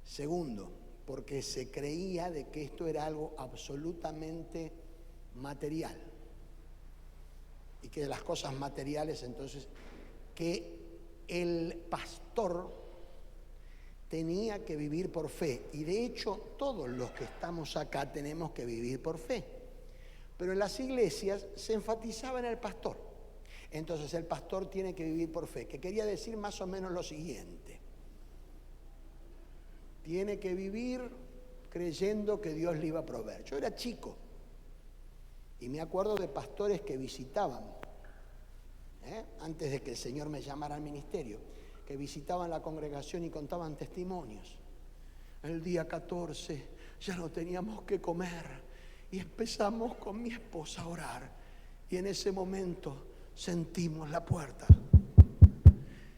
Segundo, porque se creía de que esto era algo absolutamente material. Y que de las cosas materiales, entonces, que el pastor tenía que vivir por fe. Y de hecho, todos los que estamos acá tenemos que vivir por fe. Pero en las iglesias se enfatizaba en el pastor. Entonces, el pastor tiene que vivir por fe, que quería decir más o menos lo siguiente. Tiene que vivir creyendo que Dios le iba a proveer. Yo era chico y me acuerdo de pastores que visitaban, antes de que el Señor me llamara al ministerio, que visitaban la congregación y contaban testimonios. El día 14 ya no teníamos que comer y empezamos con mi esposa a orar y en ese momento sentimos la puerta.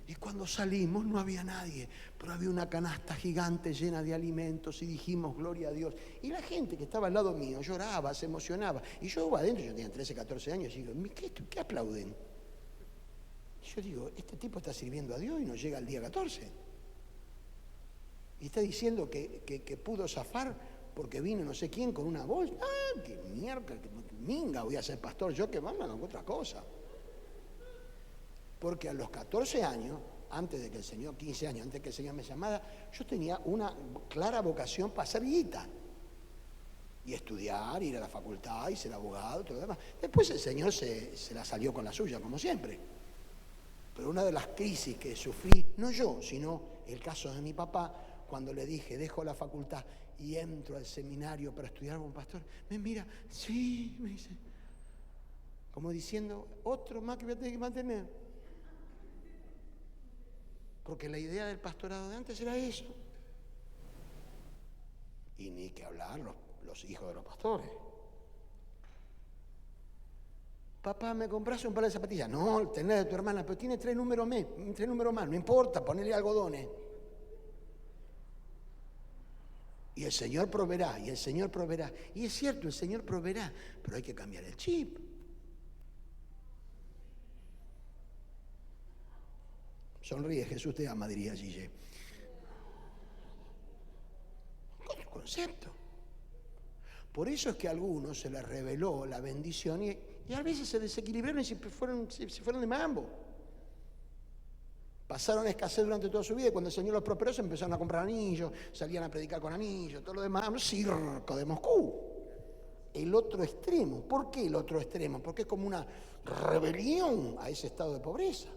Y cuando salimos no había nadie, pero había una canasta gigante llena de alimentos y dijimos, gloria a Dios. Y la gente que estaba al lado mío lloraba, se emocionaba. Y yo iba adentro, yo tenía 13, 14 años, y digo, ¿qué aplauden? Y yo digo, este tipo está sirviendo a Dios y no llega al día 14. Y está diciendo que pudo zafar porque vino no sé quién con una bolsa. ¡Ah, qué mierda, qué minga voy a ser pastor yo, que vamos a otra cosa! Porque a los 14 años, antes de que el Señor, 15 años, antes de que el Señor me llamara, yo tenía una clara vocación para ser guita. Y estudiar, ir a la facultad, y ser abogado, todo lo demás. Después el Señor se la salió con la suya, como siempre. Pero una de las crisis que sufrí, no yo, sino el caso de mi papá, cuando le dije, dejo la facultad y entro al seminario para estudiar como pastor, me mira, sí, me dice, como diciendo, otro más que voy a tener que mantener. Porque la idea del pastorado de antes era eso. Y ni que hablar los hijos de los pastores. Papá, ¿me compraste un par de zapatillas? No, tenés de tu hermana, pero tiene 3 números más, no importa, ponele algodones. Y el Señor proveerá, y el Señor proveerá. Y es cierto, el Señor proveerá, pero hay que cambiar el chip. Sonríe, Jesús te ama, diría Gille. Otro concepto. Por eso es que a algunos se les reveló la bendición y a veces se desequilibraron y se fueron de mambo. Pasaron escasez durante toda su vida y cuando el Señor los prosperó se empezaron a comprar anillos, salían a predicar con anillos, todo lo demás, circo de Moscú. El otro extremo. ¿Por qué el otro extremo? Porque es como una rebelión a ese estado de pobreza.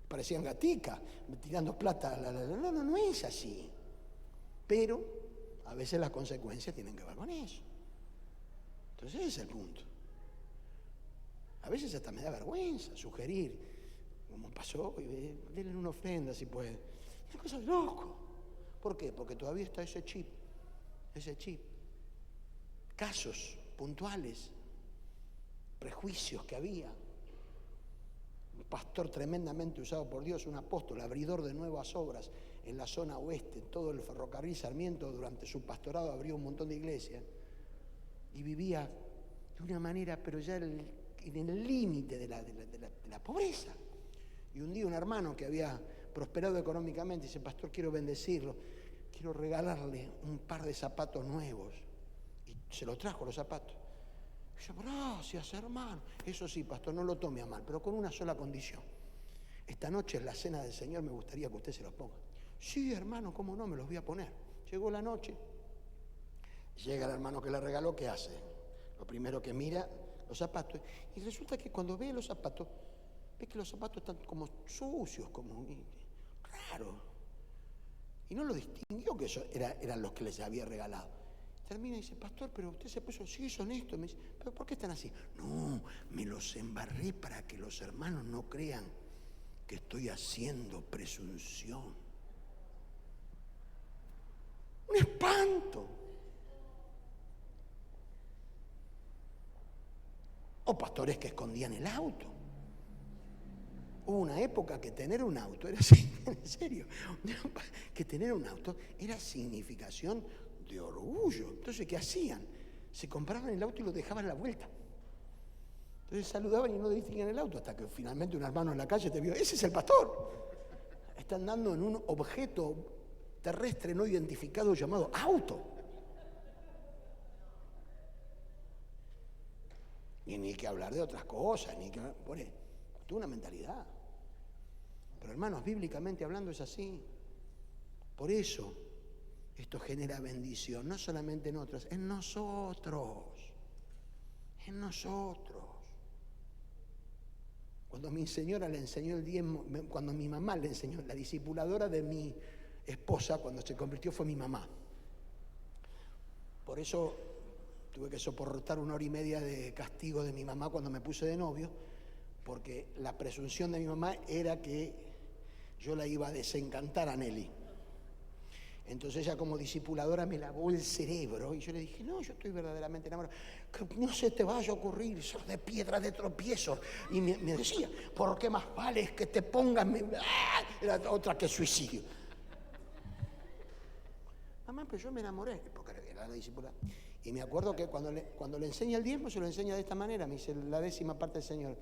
Parecían gaticas, tirando plata. No es así. Pero a veces las consecuencias tienen que ver con eso. Entonces ese es el punto. A veces hasta me da vergüenza sugerir, como pasó, denle una ofrenda si puede. Una cosa de loco. ¿Por qué? Porque todavía está ese chip. Casos puntuales, prejuicios que había. Un pastor tremendamente usado por Dios, un apóstol, abridor de nuevas obras en la zona oeste, todo el ferrocarril Sarmiento, durante su pastorado abrió un montón de iglesias y vivía de una manera, pero ya en el límite de la pobreza. Y un día un hermano que había prosperado económicamente dice, pastor, quiero bendecirlo, quiero regalarle un par de zapatos nuevos. Y se los trajo los zapatos. Yo, gracias, hermano. Eso sí, pastor, no lo tome a mal, pero con una sola condición. Esta noche en la cena del Señor me gustaría que usted se los ponga. Sí, hermano, cómo no, me los voy a poner. Llegó la noche, llega el hermano que le regaló, ¿qué hace? Lo primero que mira, los zapatos. Y resulta que cuando ve los zapatos, ve que los zapatos están como sucios, como raro. Y no lo distinguió que eso eran los que les había regalado. Termina y dice, pastor, pero usted se puso, sí, son estos. Me dice, pero ¿por qué están así? No, me los embarré para que los hermanos no crean que estoy haciendo presunción. Un espanto. O pastores que escondían el auto. Hubo una época que tener un auto era así, en serio, que tener un auto era significación de orgullo. Entonces, ¿qué hacían? Se compraban el auto y lo dejaban a la vuelta. Entonces saludaban y no distinguían el auto, hasta que finalmente un hermano en la calle te vio, ese es el pastor. Está andando en un objeto terrestre no identificado llamado auto. Y ni que hablar de otras cosas, ni que pone toda una mentalidad. Pero hermanos, bíblicamente hablando es así. Por eso esto genera bendición, no solamente en otros, en nosotros. En nosotros. Cuando mi señora le enseñó el diezmo, cuando mi mamá le enseñó, la discipuladora de mi esposa, cuando se convirtió, fue mi mamá. Por eso tuve que soportar 1 hora y media de castigo de mi mamá cuando me puse de novio, porque la presunción de mi mamá era que yo la iba a desencantar a Nelly. Entonces ella como discipuladora me lavó el cerebro y yo le dije, no, yo estoy verdaderamente enamorado. Que no se te vaya a ocurrir, sos de piedra de tropiezo. Y me decía, ¿por qué más vale es que te pongas? Era otra que suicidio. Mamá, pero yo me enamoré, porque era la discipuladora. Y me acuerdo que cuando le enseña el diezmo, se lo enseña de esta manera, me dice la 10ª parte del Señor.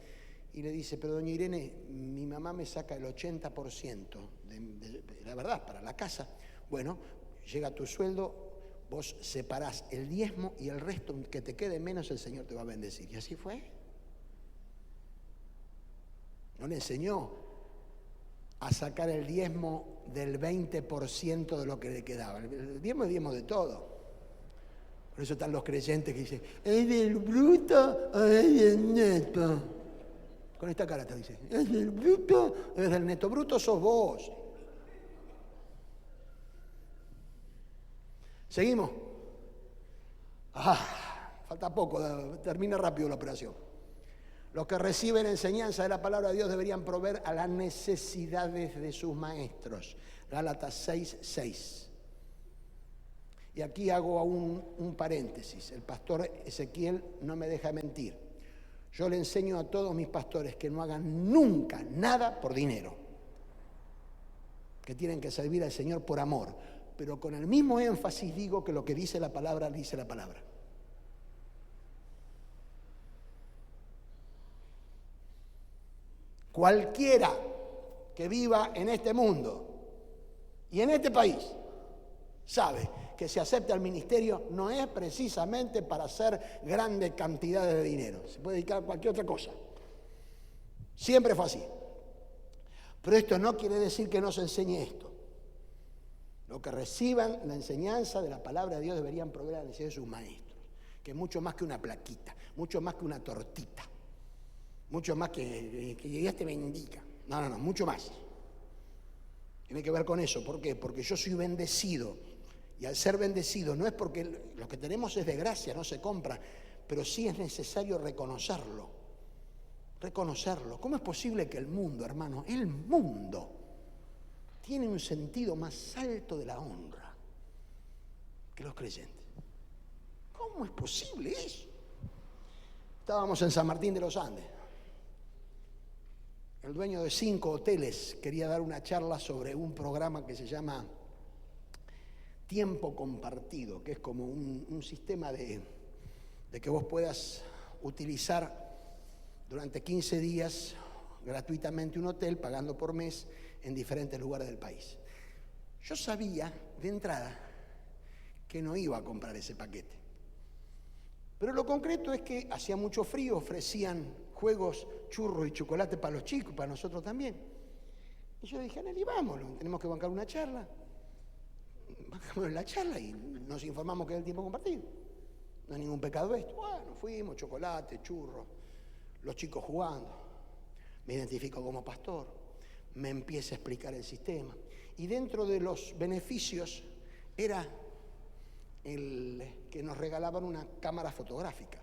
Y le dice, pero doña Irene, mi mamá me saca el 80% de la verdad, para la casa. Bueno, llega tu sueldo, vos separás el diezmo y el resto que te quede menos el Señor te va a bendecir. Y así fue. No le enseñó a sacar el diezmo del 20% de lo que le quedaba. El diezmo es diezmo de todo. Por eso están los creyentes que dicen, ¿es del bruto o es del neto? Con esta cara te dice, ¿es del bruto o es del neto? Bruto sos vos. ¿Seguimos? Falta poco, termina rápido la operación. Los que reciben enseñanza de la palabra de Dios deberían proveer a las necesidades de sus maestros. Gálatas 6:6. Y aquí hago un paréntesis. El pastor Ezequiel no me deja mentir. Yo le enseño a todos mis pastores que no hagan nunca nada por dinero. Que tienen que servir al Señor por amor. Pero con el mismo énfasis digo que lo que dice la palabra, dice la palabra. Cualquiera que viva en este mundo y en este país sabe que se acepta al ministerio no es precisamente para hacer grandes cantidades de dinero. Se puede dedicar a cualquier otra cosa. Siempre fue así. Pero esto no quiere decir que no se enseñe esto. Los que reciban la enseñanza de la palabra de Dios deberían proveer a la necesidad de sus maestros, que es mucho más que una plaquita, mucho más que una tortita, mucho más que Dios te bendiga. No, mucho más. Tiene que ver con eso. ¿Por qué? Porque yo soy bendecido. Y al ser bendecido, no es porque lo que tenemos es de gracia, no se compra, pero sí es necesario reconocerlo. Reconocerlo. ¿Cómo es posible que el mundo, hermano, el mundo tiene un sentido más alto de la honra que los creyentes? ¿Cómo es posible eso? Estábamos en San Martín de los Andes. El dueño de 5 hoteles quería dar una charla sobre un programa que se llama Tiempo Compartido, que es como un sistema de que vos puedas utilizar durante 15 días gratuitamente un hotel, pagando por mes en diferentes lugares del país. Yo sabía de entrada que no iba a comprar ese paquete. Pero lo concreto es que hacía mucho frío, ofrecían juegos, churros y chocolate para los chicos, para nosotros también. Y yo dije, Nelly, vámonos, tenemos que bancar una charla. Bancamos la charla y nos informamos que era el tiempo compartido. No hay ningún pecado esto. Bueno, fuimos, chocolate, churros, los chicos jugando. Me identifico como pastor, me empieza a explicar el sistema. Y dentro de los beneficios era el que nos regalaban una cámara fotográfica.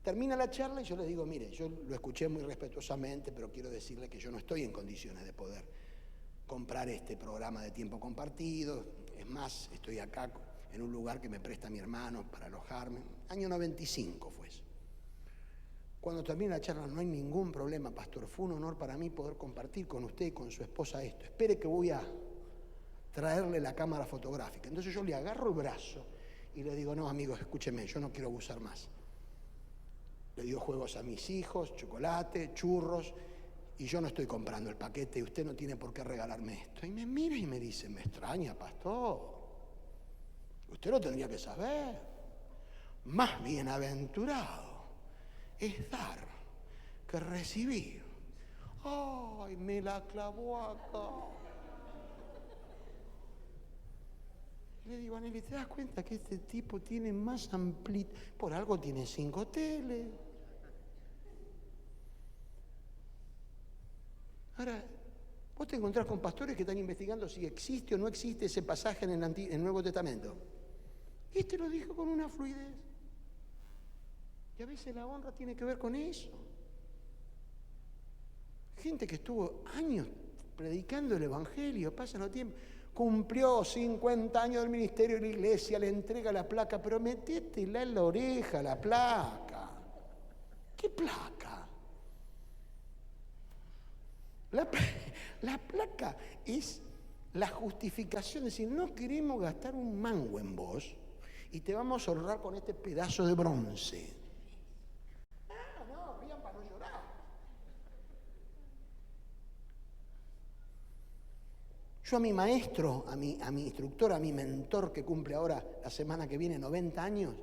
Termina la charla y yo les digo, mire, yo lo escuché muy respetuosamente, pero quiero decirle que yo no estoy en condiciones de poder comprar este programa de tiempo compartido. Es más, estoy acá en un lugar que me presta mi hermano para alojarme. Año 95 fue eso. Cuando termina la charla, no hay ningún problema, pastor. Fue un honor para mí poder compartir con usted y con su esposa esto. Espere que voy a traerle la cámara fotográfica. Entonces yo le agarro el brazo y le digo, no, amigos, escúcheme, yo no quiero abusar más. Le dio juegos a mis hijos, chocolate, churros, y yo no estoy comprando el paquete y usted no tiene por qué regalarme esto. Y me mira y me dice, me extraña, pastor. Usted lo tendría que saber. Más bienaventurado es dar que recibir. Ay, me la clavó acá. Le digo, Nelly, ¿te das cuenta que este tipo tiene más amplitud? Por algo tiene 5 teles. Ahora, vos te encontrás con pastores que están investigando si existe o no existe ese pasaje en el Nuevo Testamento. Y este lo dijo con una fluidez. Y a veces la honra tiene que ver con eso. Gente que estuvo años predicando el Evangelio, pasan los tiempos. Cumplió 50 años del ministerio de la iglesia, le entrega la placa, pero metétela en la oreja, la placa. ¿Qué placa? La placa es la justificación, es decir, no queremos gastar un mango en vos y te vamos a honrar con este pedazo de bronce. No, rían para no llorar. Yo a mi maestro, a mi instructor, a mi mentor que cumple ahora la semana que viene 90 años,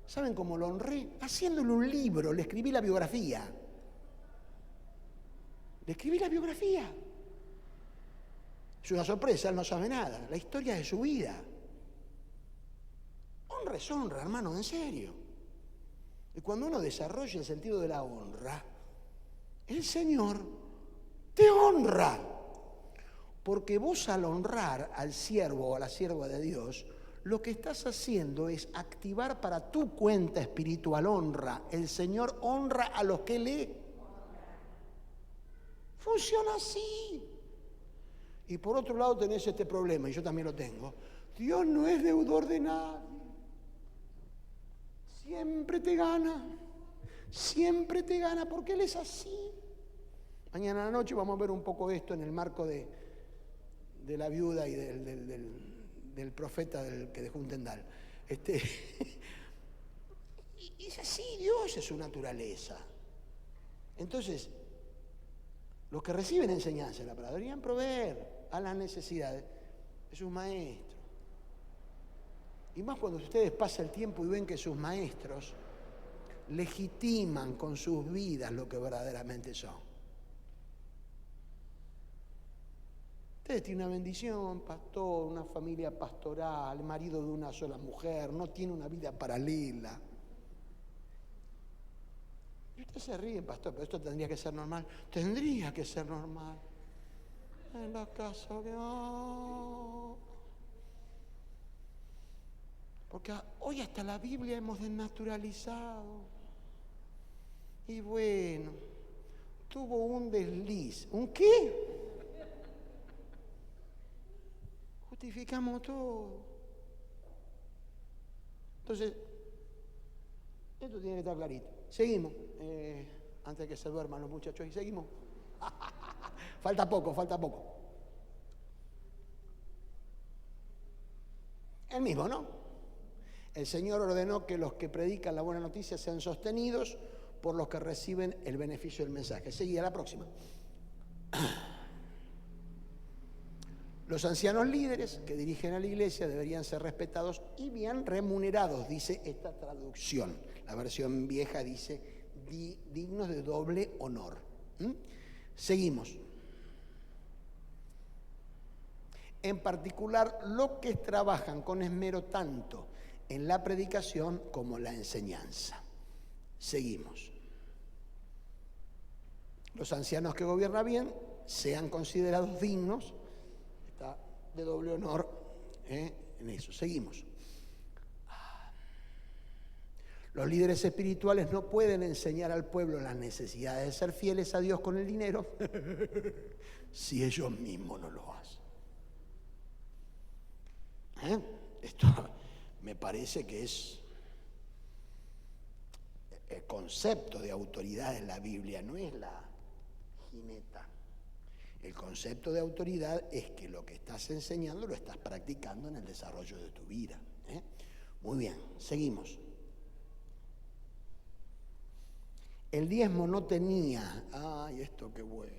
¿saben cómo lo honré? Haciéndole un libro, le escribí la biografía. Le escribí la biografía. Es una sorpresa, él no sabe nada. La historia de su vida. Honra es honra, hermano, en serio. Y cuando uno desarrolla el sentido de la honra, el Señor te honra. Porque vos al honrar al siervo o a la sierva de Dios, lo que estás haciendo es activar para tu cuenta espiritual honra. El Señor honra a los que le... Funciona así. Y por otro lado tenés este problema, y yo también lo tengo. Dios no es deudor de nadie. Siempre te gana, porque Él es así. Mañana a la noche vamos a ver un poco esto en el marco de la viuda y del profeta que dejó un tendal. Y es así, Dios es su naturaleza. Entonces, los que reciben enseñanza en la palabra deberían proveer a las necesidades de sus maestros. Y más cuando ustedes pasan el tiempo y ven que sus maestros legitiman con sus vidas lo que verdaderamente son. Ustedes tienen una bendición, pastor, una familia pastoral, marido de una sola mujer, no tiene una vida paralela. Y usted se ríe, pastor, pero esto tendría que ser normal. Tendría que ser normal. En la casa que... Porque hoy hasta la Biblia hemos desnaturalizado. Y bueno, tuvo un desliz. ¿Un qué? Justificamos todo. Entonces, esto tiene que estar clarito. Seguimos. Antes de que se duerman los muchachos. Y seguimos. Falta poco. El mismo, ¿no? El Señor ordenó que los que predican la buena noticia sean sostenidos por los que reciben el beneficio del mensaje. Seguí a la próxima. Los ancianos líderes que dirigen a la iglesia deberían ser respetados y bien remunerados, dice esta traducción. La versión vieja dice dignos de doble honor. Seguimos. En particular, los que trabajan con esmero tanto en la predicación como la enseñanza. Seguimos. Los ancianos que gobiernan bien sean considerados dignos, está de doble honor en eso. Seguimos. Los líderes espirituales no pueden enseñar al pueblo las necesidades de ser fieles a Dios con el dinero si ellos mismos no lo hacen. Esto me parece que es el concepto de autoridad en la Biblia, no es la jineta. El concepto de autoridad es que lo que estás enseñando lo estás practicando en el desarrollo de tu vida. Muy bien, seguimos. El diezmo no tenía, esto qué bueno.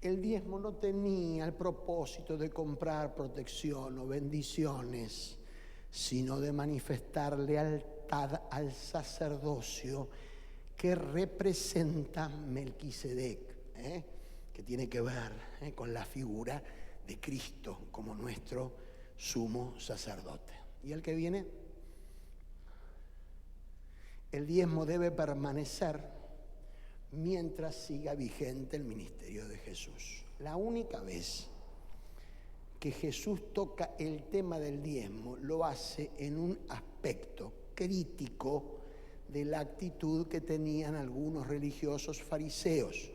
El diezmo no tenía el propósito de comprar protección o bendiciones, sino de manifestar lealtad al sacerdocio que representa Melquisedec, que tiene que ver con la figura de Cristo como nuestro sumo sacerdote. ¿Y el que viene? El diezmo debe permanecer mientras siga vigente el ministerio de Jesús. La única vez que Jesús toca el tema del diezmo lo hace en un aspecto crítico de la actitud que tenían algunos religiosos fariseos,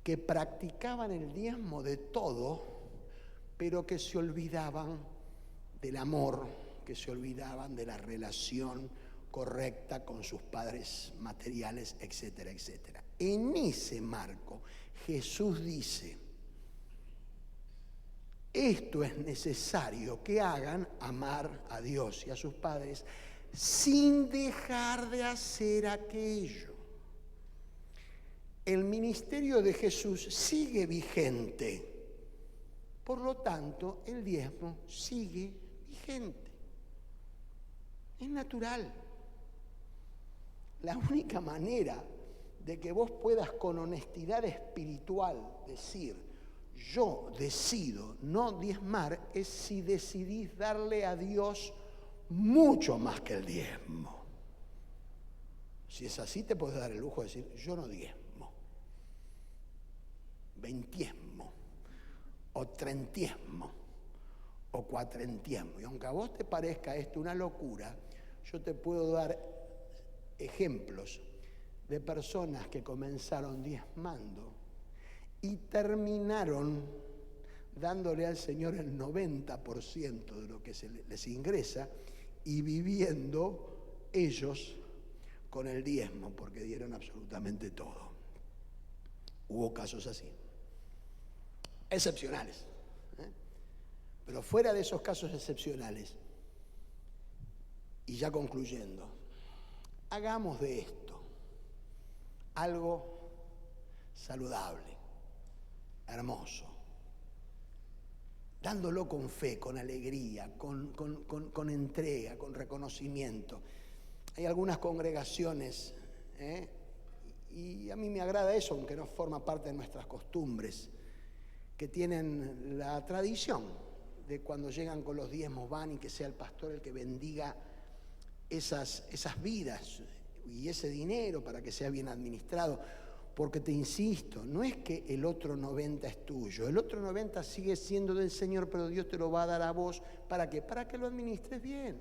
que practicaban el diezmo de todo, pero que se olvidaban del amor, que se olvidaban de la relación correcta con sus padres materiales, etcétera, etcétera. En ese marco, Jesús dice, esto es necesario que hagan, amar a Dios y a sus padres, sin dejar de hacer aquello. El ministerio de Jesús sigue vigente, por lo tanto, el diezmo sigue vigente. Es natural. La única manera de que vos puedas con honestidad espiritual decir, yo decido no diezmar, es si decidís darle a Dios mucho más que el diezmo. Si es así, te podés dar el lujo de decir, yo no diezmo, veintesmo, o trentiesmo, o cuatrentiesmo. Y aunque a vos te parezca esto una locura, yo te puedo dar ejemplos de personas que comenzaron diezmando y terminaron dándole al Señor el 90% de lo que les ingresa y viviendo ellos con el diezmo, porque dieron absolutamente todo. Hubo casos así, excepcionales. Pero fuera de esos casos excepcionales, y ya concluyendo, hagamos de esto algo saludable, hermoso, dándolo con fe, con alegría, con entrega, con reconocimiento. Hay algunas congregaciones, y a mí me agrada eso, aunque no forma parte de nuestras costumbres, que tienen la tradición de cuando llegan con los diezmos van y que sea el pastor el que bendiga esas vidas y ese dinero para que sea bien administrado. Porque te insisto, no es que el otro 90 es tuyo, el otro 90 sigue siendo del Señor, pero Dios te lo va a dar a vos. ¿Para qué? Para que lo administres bien.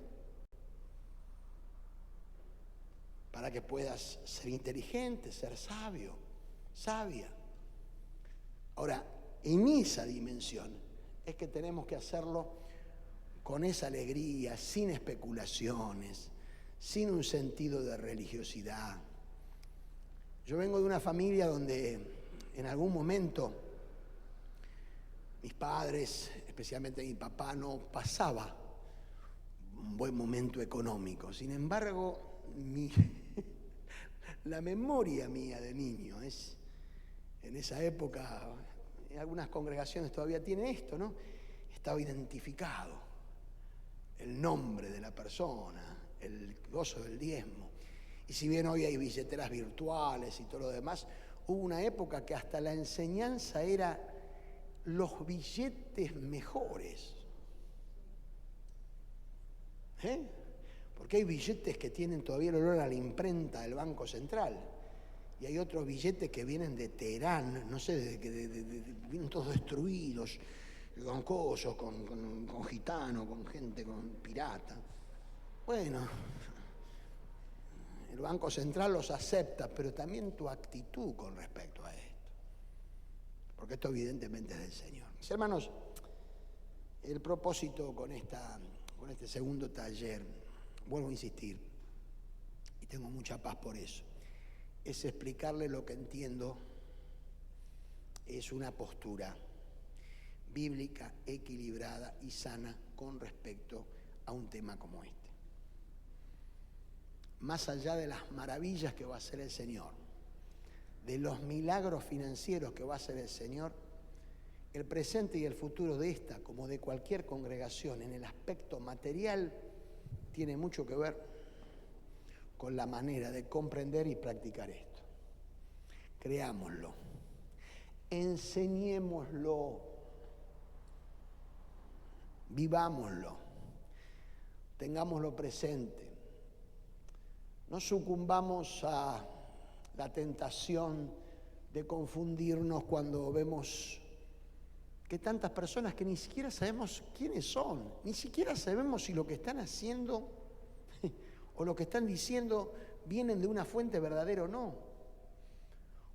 Para que puedas ser inteligente, ser sabio, sabia. Ahora, en esa dimensión es que tenemos que hacerlo con esa alegría, sin especulaciones, sin un sentido de religiosidad. Yo vengo de una familia donde en algún momento mis padres, especialmente mi papá, no pasaba un buen momento económico. Sin embargo, la memoria mía de niño es, en esa época en algunas congregaciones todavía tiene esto, ¿no? Estaba identificado el nombre de la persona, el gozo del diezmo. Y si bien hoy hay billeteras virtuales y todo lo demás, hubo una época que hasta la enseñanza era los billetes mejores. Porque hay billetes que tienen todavía el olor a la imprenta del Banco Central. Y hay otros billetes que vienen de Teherán, no sé, vienen todos destruidos, con cosos, con gitanos, con gente, con pirata. Bueno, el Banco Central los acepta, pero también tu actitud con respecto a esto. Porque esto evidentemente es del Señor. Mis hermanos, el propósito con este segundo taller, vuelvo a insistir, y tengo mucha paz por eso, es explicarle lo que entiendo es una postura bíblica, equilibrada y sana con respecto a un tema como este. Más allá de las maravillas que va a hacer el Señor, de los milagros financieros que va a hacer el Señor, el presente y el futuro de esta, como de cualquier congregación en el aspecto material, tiene mucho que ver con la manera de comprender y practicar esto. Creámoslo, enseñémoslo, vivámoslo, tengámoslo presente. No sucumbamos a la tentación de confundirnos cuando vemos que tantas personas que ni siquiera sabemos quiénes son, ni siquiera sabemos si lo que están haciendo o lo que están diciendo vienen de una fuente verdadera o no.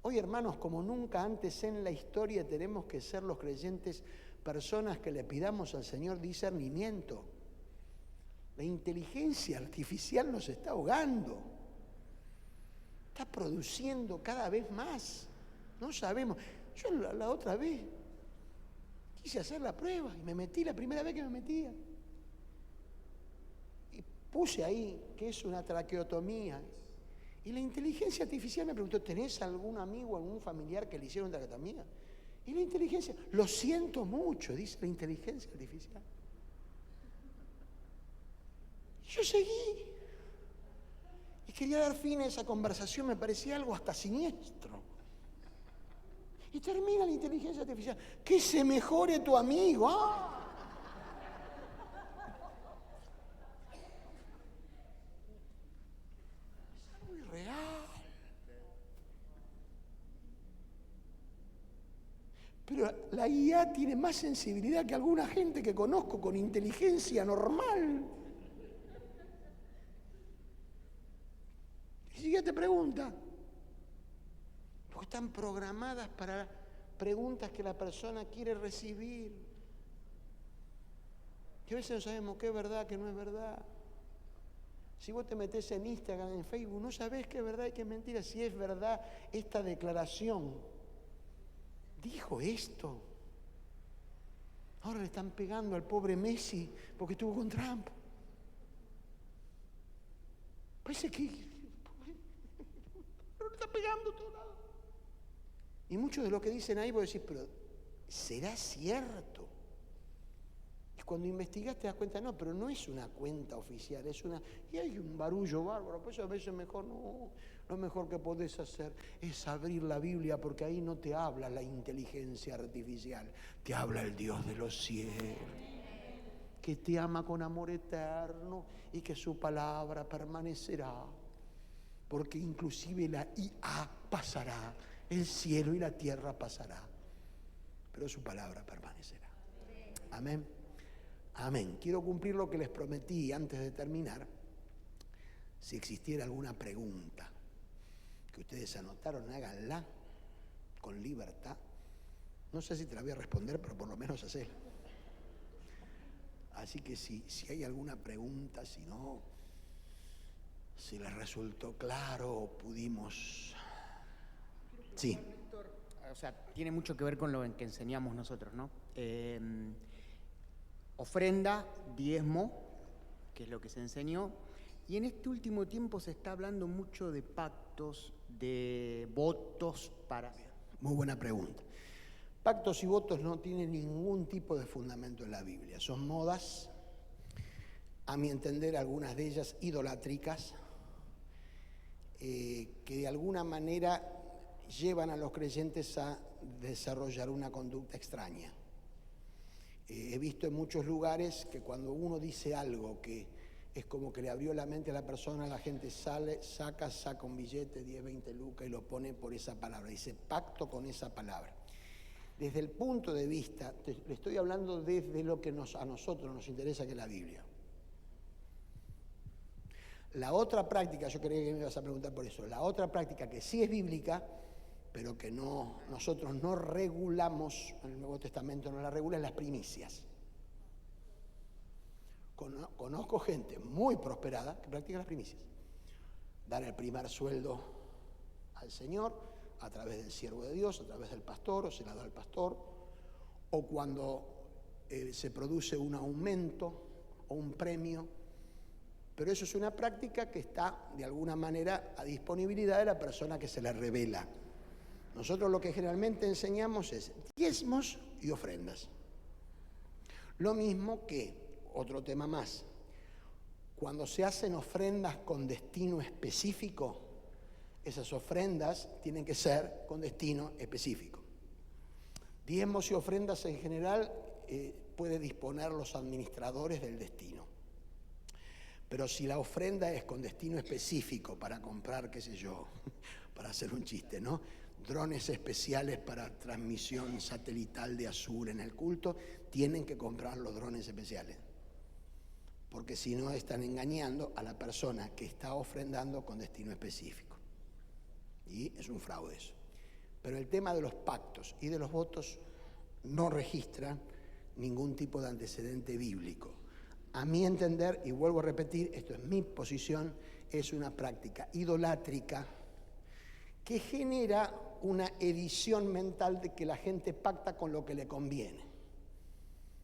Hoy, hermanos, como nunca antes en la historia, tenemos que ser los creyentes personas que le pidamos al Señor discernimiento. La inteligencia artificial nos está ahogando. Está produciendo cada vez más. No sabemos. Yo la otra vez quise hacer la prueba y me metí la primera vez que me metía. Y puse ahí que es una traqueotomía. Y la inteligencia artificial me preguntó, ¿tenés algún amigo, algún familiar que le hicieron traqueotomía? Y la inteligencia, lo siento mucho, dice la inteligencia artificial. Yo seguí. Y quería dar fin a esa conversación, me parecía algo hasta siniestro. Y termina la inteligencia artificial. Que se mejore tu amigo. ¡Ah! Es algo irreal. Pero la IA tiene más sensibilidad que alguna gente que conozco con inteligencia normal. Y siguiente pregunta. Porque están programadas para preguntas que la persona quiere recibir. Que a veces no sabemos qué es verdad, qué no es verdad. Si vos te metés en Instagram, en Facebook, no sabés qué es verdad y qué es mentira. Si es verdad esta declaración. Dijo esto. Ahora le están pegando al pobre Messi porque estuvo con Trump. Parece que le está pegando a todo lado. Y muchos de lo que dicen ahí vos decís, pero ¿será cierto? Y cuando investigas te das cuenta, no, pero no es una cuenta oficial, es una... Y hay un barullo bárbaro, por eso a veces mejor no... Lo mejor que podés hacer es abrir la Biblia, porque ahí no te habla la inteligencia artificial, te habla el Dios de los cielos, que te ama con amor eterno y que su palabra permanecerá, porque inclusive la IA pasará, el cielo y la tierra pasará, pero su palabra permanecerá. Amén. Amén. Quiero cumplir lo que les prometí antes de terminar. Si existiera alguna pregunta que ustedes anotaron, háganla con libertad. No sé si te la voy a responder, pero por lo menos hacerla. Así que si hay alguna pregunta, si no, si les resultó claro, pudimos... Sí. O sea, tiene mucho que ver con lo que enseñamos nosotros, ¿no? Ofrenda, diezmo, que es lo que se enseñó. Y en este último tiempo se está hablando mucho de pactos, de votos para... Muy buena pregunta. Pactos y votos no tienen ningún tipo de fundamento en la Biblia. Son modas, a mi entender, algunas de ellas idolátricas, que de alguna manera llevan a los creyentes a desarrollar una conducta extraña. He visto en muchos lugares que cuando uno dice algo que es como que le abrió la mente a la persona, la gente saca un billete, 10, 20 lucas y lo pone por esa palabra. Dice pacto con esa palabra. Desde el punto de vista, le estoy hablando desde lo que a nosotros nos interesa, que es la Biblia. La otra práctica, yo creía que me ibas a preguntar por eso, la otra práctica que sí es bíblica, pero que nosotros no regulamos, en el Nuevo Testamento no la regula, es las primicias. Conozco gente muy prosperada que practica las primicias. Dar el primer sueldo al Señor a través del siervo de Dios, a través del pastor, o se la da al pastor, o cuando se produce un aumento o un premio. Pero eso es una práctica que está, de alguna manera, a disponibilidad de la persona que se le revela. Nosotros lo que generalmente enseñamos es diezmos y ofrendas. Lo mismo que, otro tema más, cuando se hacen ofrendas con destino específico, esas ofrendas tienen que ser con destino específico. Diezmos y ofrendas en general puede disponer los administradores del destino. Pero si la ofrenda es con destino específico para comprar, qué sé yo, para hacer un chiste, ¿no? Drones especiales para transmisión satelital de Azur en el culto, tienen que comprar los drones especiales. Porque si no están engañando a la persona que está ofrendando con destino específico. Y es un fraude eso. Pero el tema de los pactos y de los votos no registra ningún tipo de antecedente bíblico. A mi entender, y vuelvo a repetir, esto es mi posición, es una práctica idolátrica que genera una edición mental de que la gente pacta con lo que le conviene.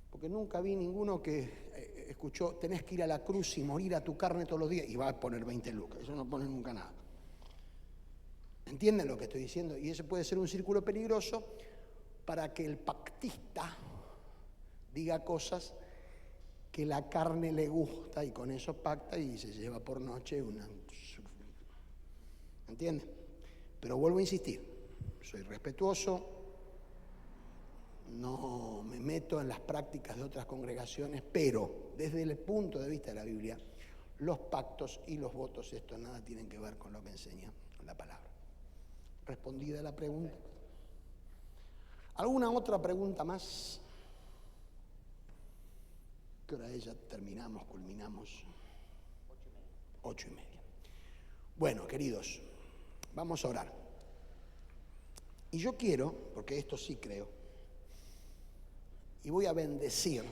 Porque nunca vi ninguno que escuchó, tenés que ir a la cruz y morir a tu carne todos los días, y va a poner 20 lucas. Eso no pone nunca nada. ¿Entienden lo que estoy diciendo? Y ese puede ser un círculo peligroso para que el pactista diga cosas que la carne le gusta y con eso pacta y se lleva por noche una... ¿Entienden? Pero vuelvo a insistir, soy respetuoso, no me meto en las prácticas de otras congregaciones, pero desde el punto de vista de la Biblia, los pactos y los votos, esto nada tienen que ver con lo que enseña la palabra. ¿Respondida la pregunta? ¿Alguna otra pregunta más? ¿Qué hora es? Ya terminamos, culminamos. 8:30. Bueno, queridos, vamos a orar. Y yo quiero, porque esto sí creo, y voy a bendecir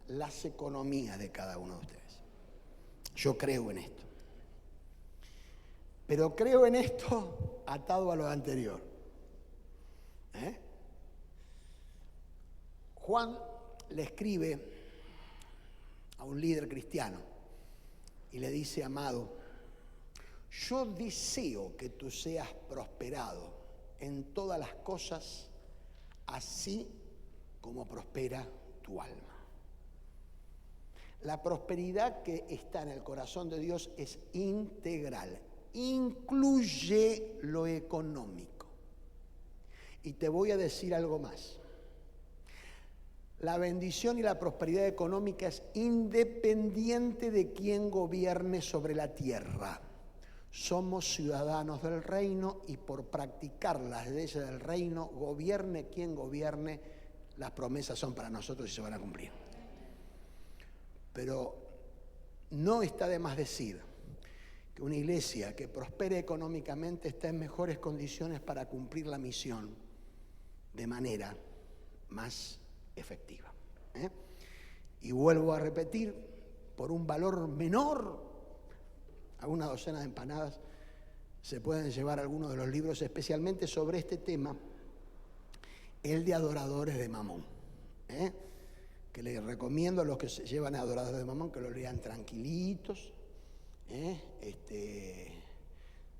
las economías de cada uno de ustedes. Yo creo en esto. Pero creo en esto atado a lo anterior. Juan le escribe a un líder cristiano y le dice: amado, yo deseo que tú seas prosperado en todas las cosas, así como prospera tu alma. La prosperidad que está en el corazón de Dios es integral, incluye lo económico. Y te voy a decir algo más. La bendición y la prosperidad económica es independiente de quién gobierne sobre la tierra. Somos ciudadanos del reino y por practicar las leyes del reino, gobierne quien gobierne, las promesas son para nosotros y se van a cumplir. Pero no está de más decir que una iglesia que prospere económicamente está en mejores condiciones para cumplir la misión de manera más efectiva. Y vuelvo a repetir, por un valor menor a una docena de empanadas se pueden llevar algunos de los libros, especialmente sobre este tema, el de Adoradores de Mamón, que les recomiendo a los que se llevan a Adoradores de Mamón que lo lean tranquilitos,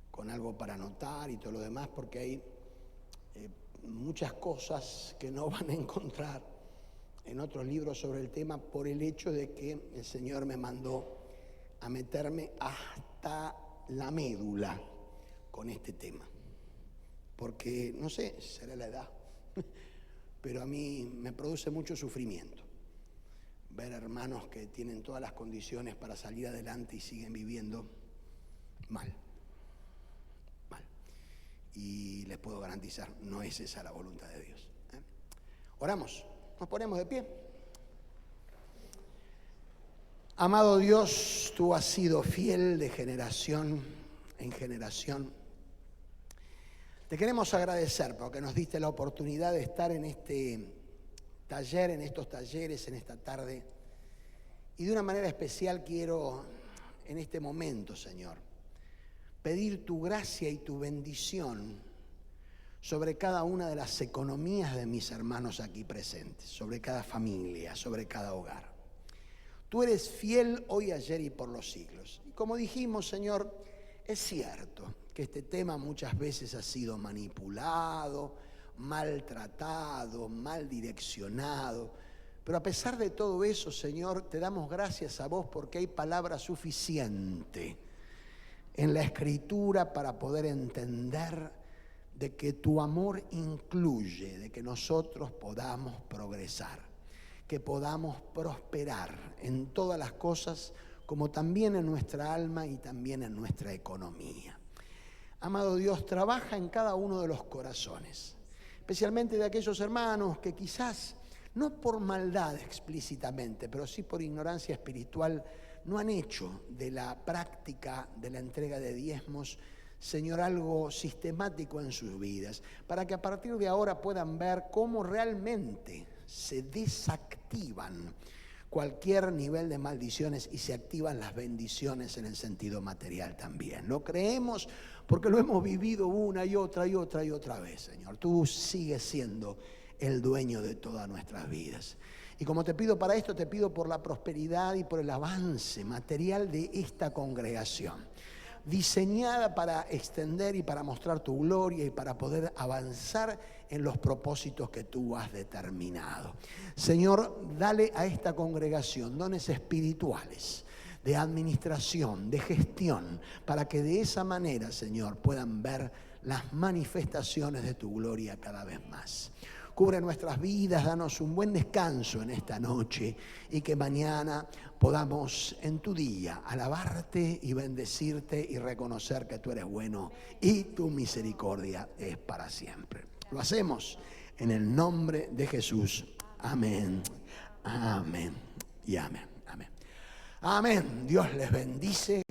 con algo para anotar y todo lo demás, porque hay muchas cosas que no van a encontrar en otros libros sobre el tema, por el hecho de que el Señor me mandó a meterme hasta la médula con este tema. Porque, no sé, será la edad, pero a mí me produce mucho sufrimiento ver hermanos que tienen todas las condiciones para salir adelante y siguen viviendo mal. Y les puedo garantizar, no es esa la voluntad de Dios. Oramos, nos ponemos de pie. Amado Dios, tú has sido fiel de generación en generación. Te queremos agradecer porque nos diste la oportunidad de estar en este taller, en estos talleres, en esta tarde. Y de una manera especial quiero, en este momento, Señor, pedir tu gracia y tu bendición sobre cada una de las economías de mis hermanos aquí presentes, sobre cada familia, sobre cada hogar. Tú eres fiel hoy, ayer y por los siglos. Y como dijimos, Señor, es cierto que este tema muchas veces ha sido manipulado, maltratado, mal direccionado. Pero a pesar de todo eso, Señor, te damos gracias a vos porque hay palabra suficiente en la Escritura para poder entender de que tu amor incluye, de que nosotros podamos progresar, que podamos prosperar en todas las cosas, como también en nuestra alma y también en nuestra economía. Amado Dios, trabaja en cada uno de los corazones, especialmente de aquellos hermanos que quizás, no por maldad explícitamente, pero sí por ignorancia espiritual, no han hecho de la práctica de la entrega de diezmos, Señor, algo sistemático en sus vidas, para que a partir de ahora puedan ver cómo realmente se desactivan cualquier nivel de maldiciones y se activan las bendiciones en el sentido material también. Lo creemos porque lo hemos vivido una y otra y otra y otra vez, Señor. Tú sigues siendo el dueño de todas nuestras vidas. Y como te pido para esto, te pido por la prosperidad y por el avance material de esta congregación, diseñada para extender y para mostrar tu gloria y para poder avanzar en los propósitos que tú has determinado. Señor, dale a esta congregación dones espirituales, de administración, de gestión, para que de esa manera, Señor, puedan ver las manifestaciones de tu gloria cada vez más. Cubre nuestras vidas, danos un buen descanso en esta noche y que mañana podamos en tu día alabarte y bendecirte y reconocer que tú eres bueno y tu misericordia es para siempre. Lo hacemos en el nombre de Jesús. Amén, amén y amén, amén. Amén. Dios les bendice.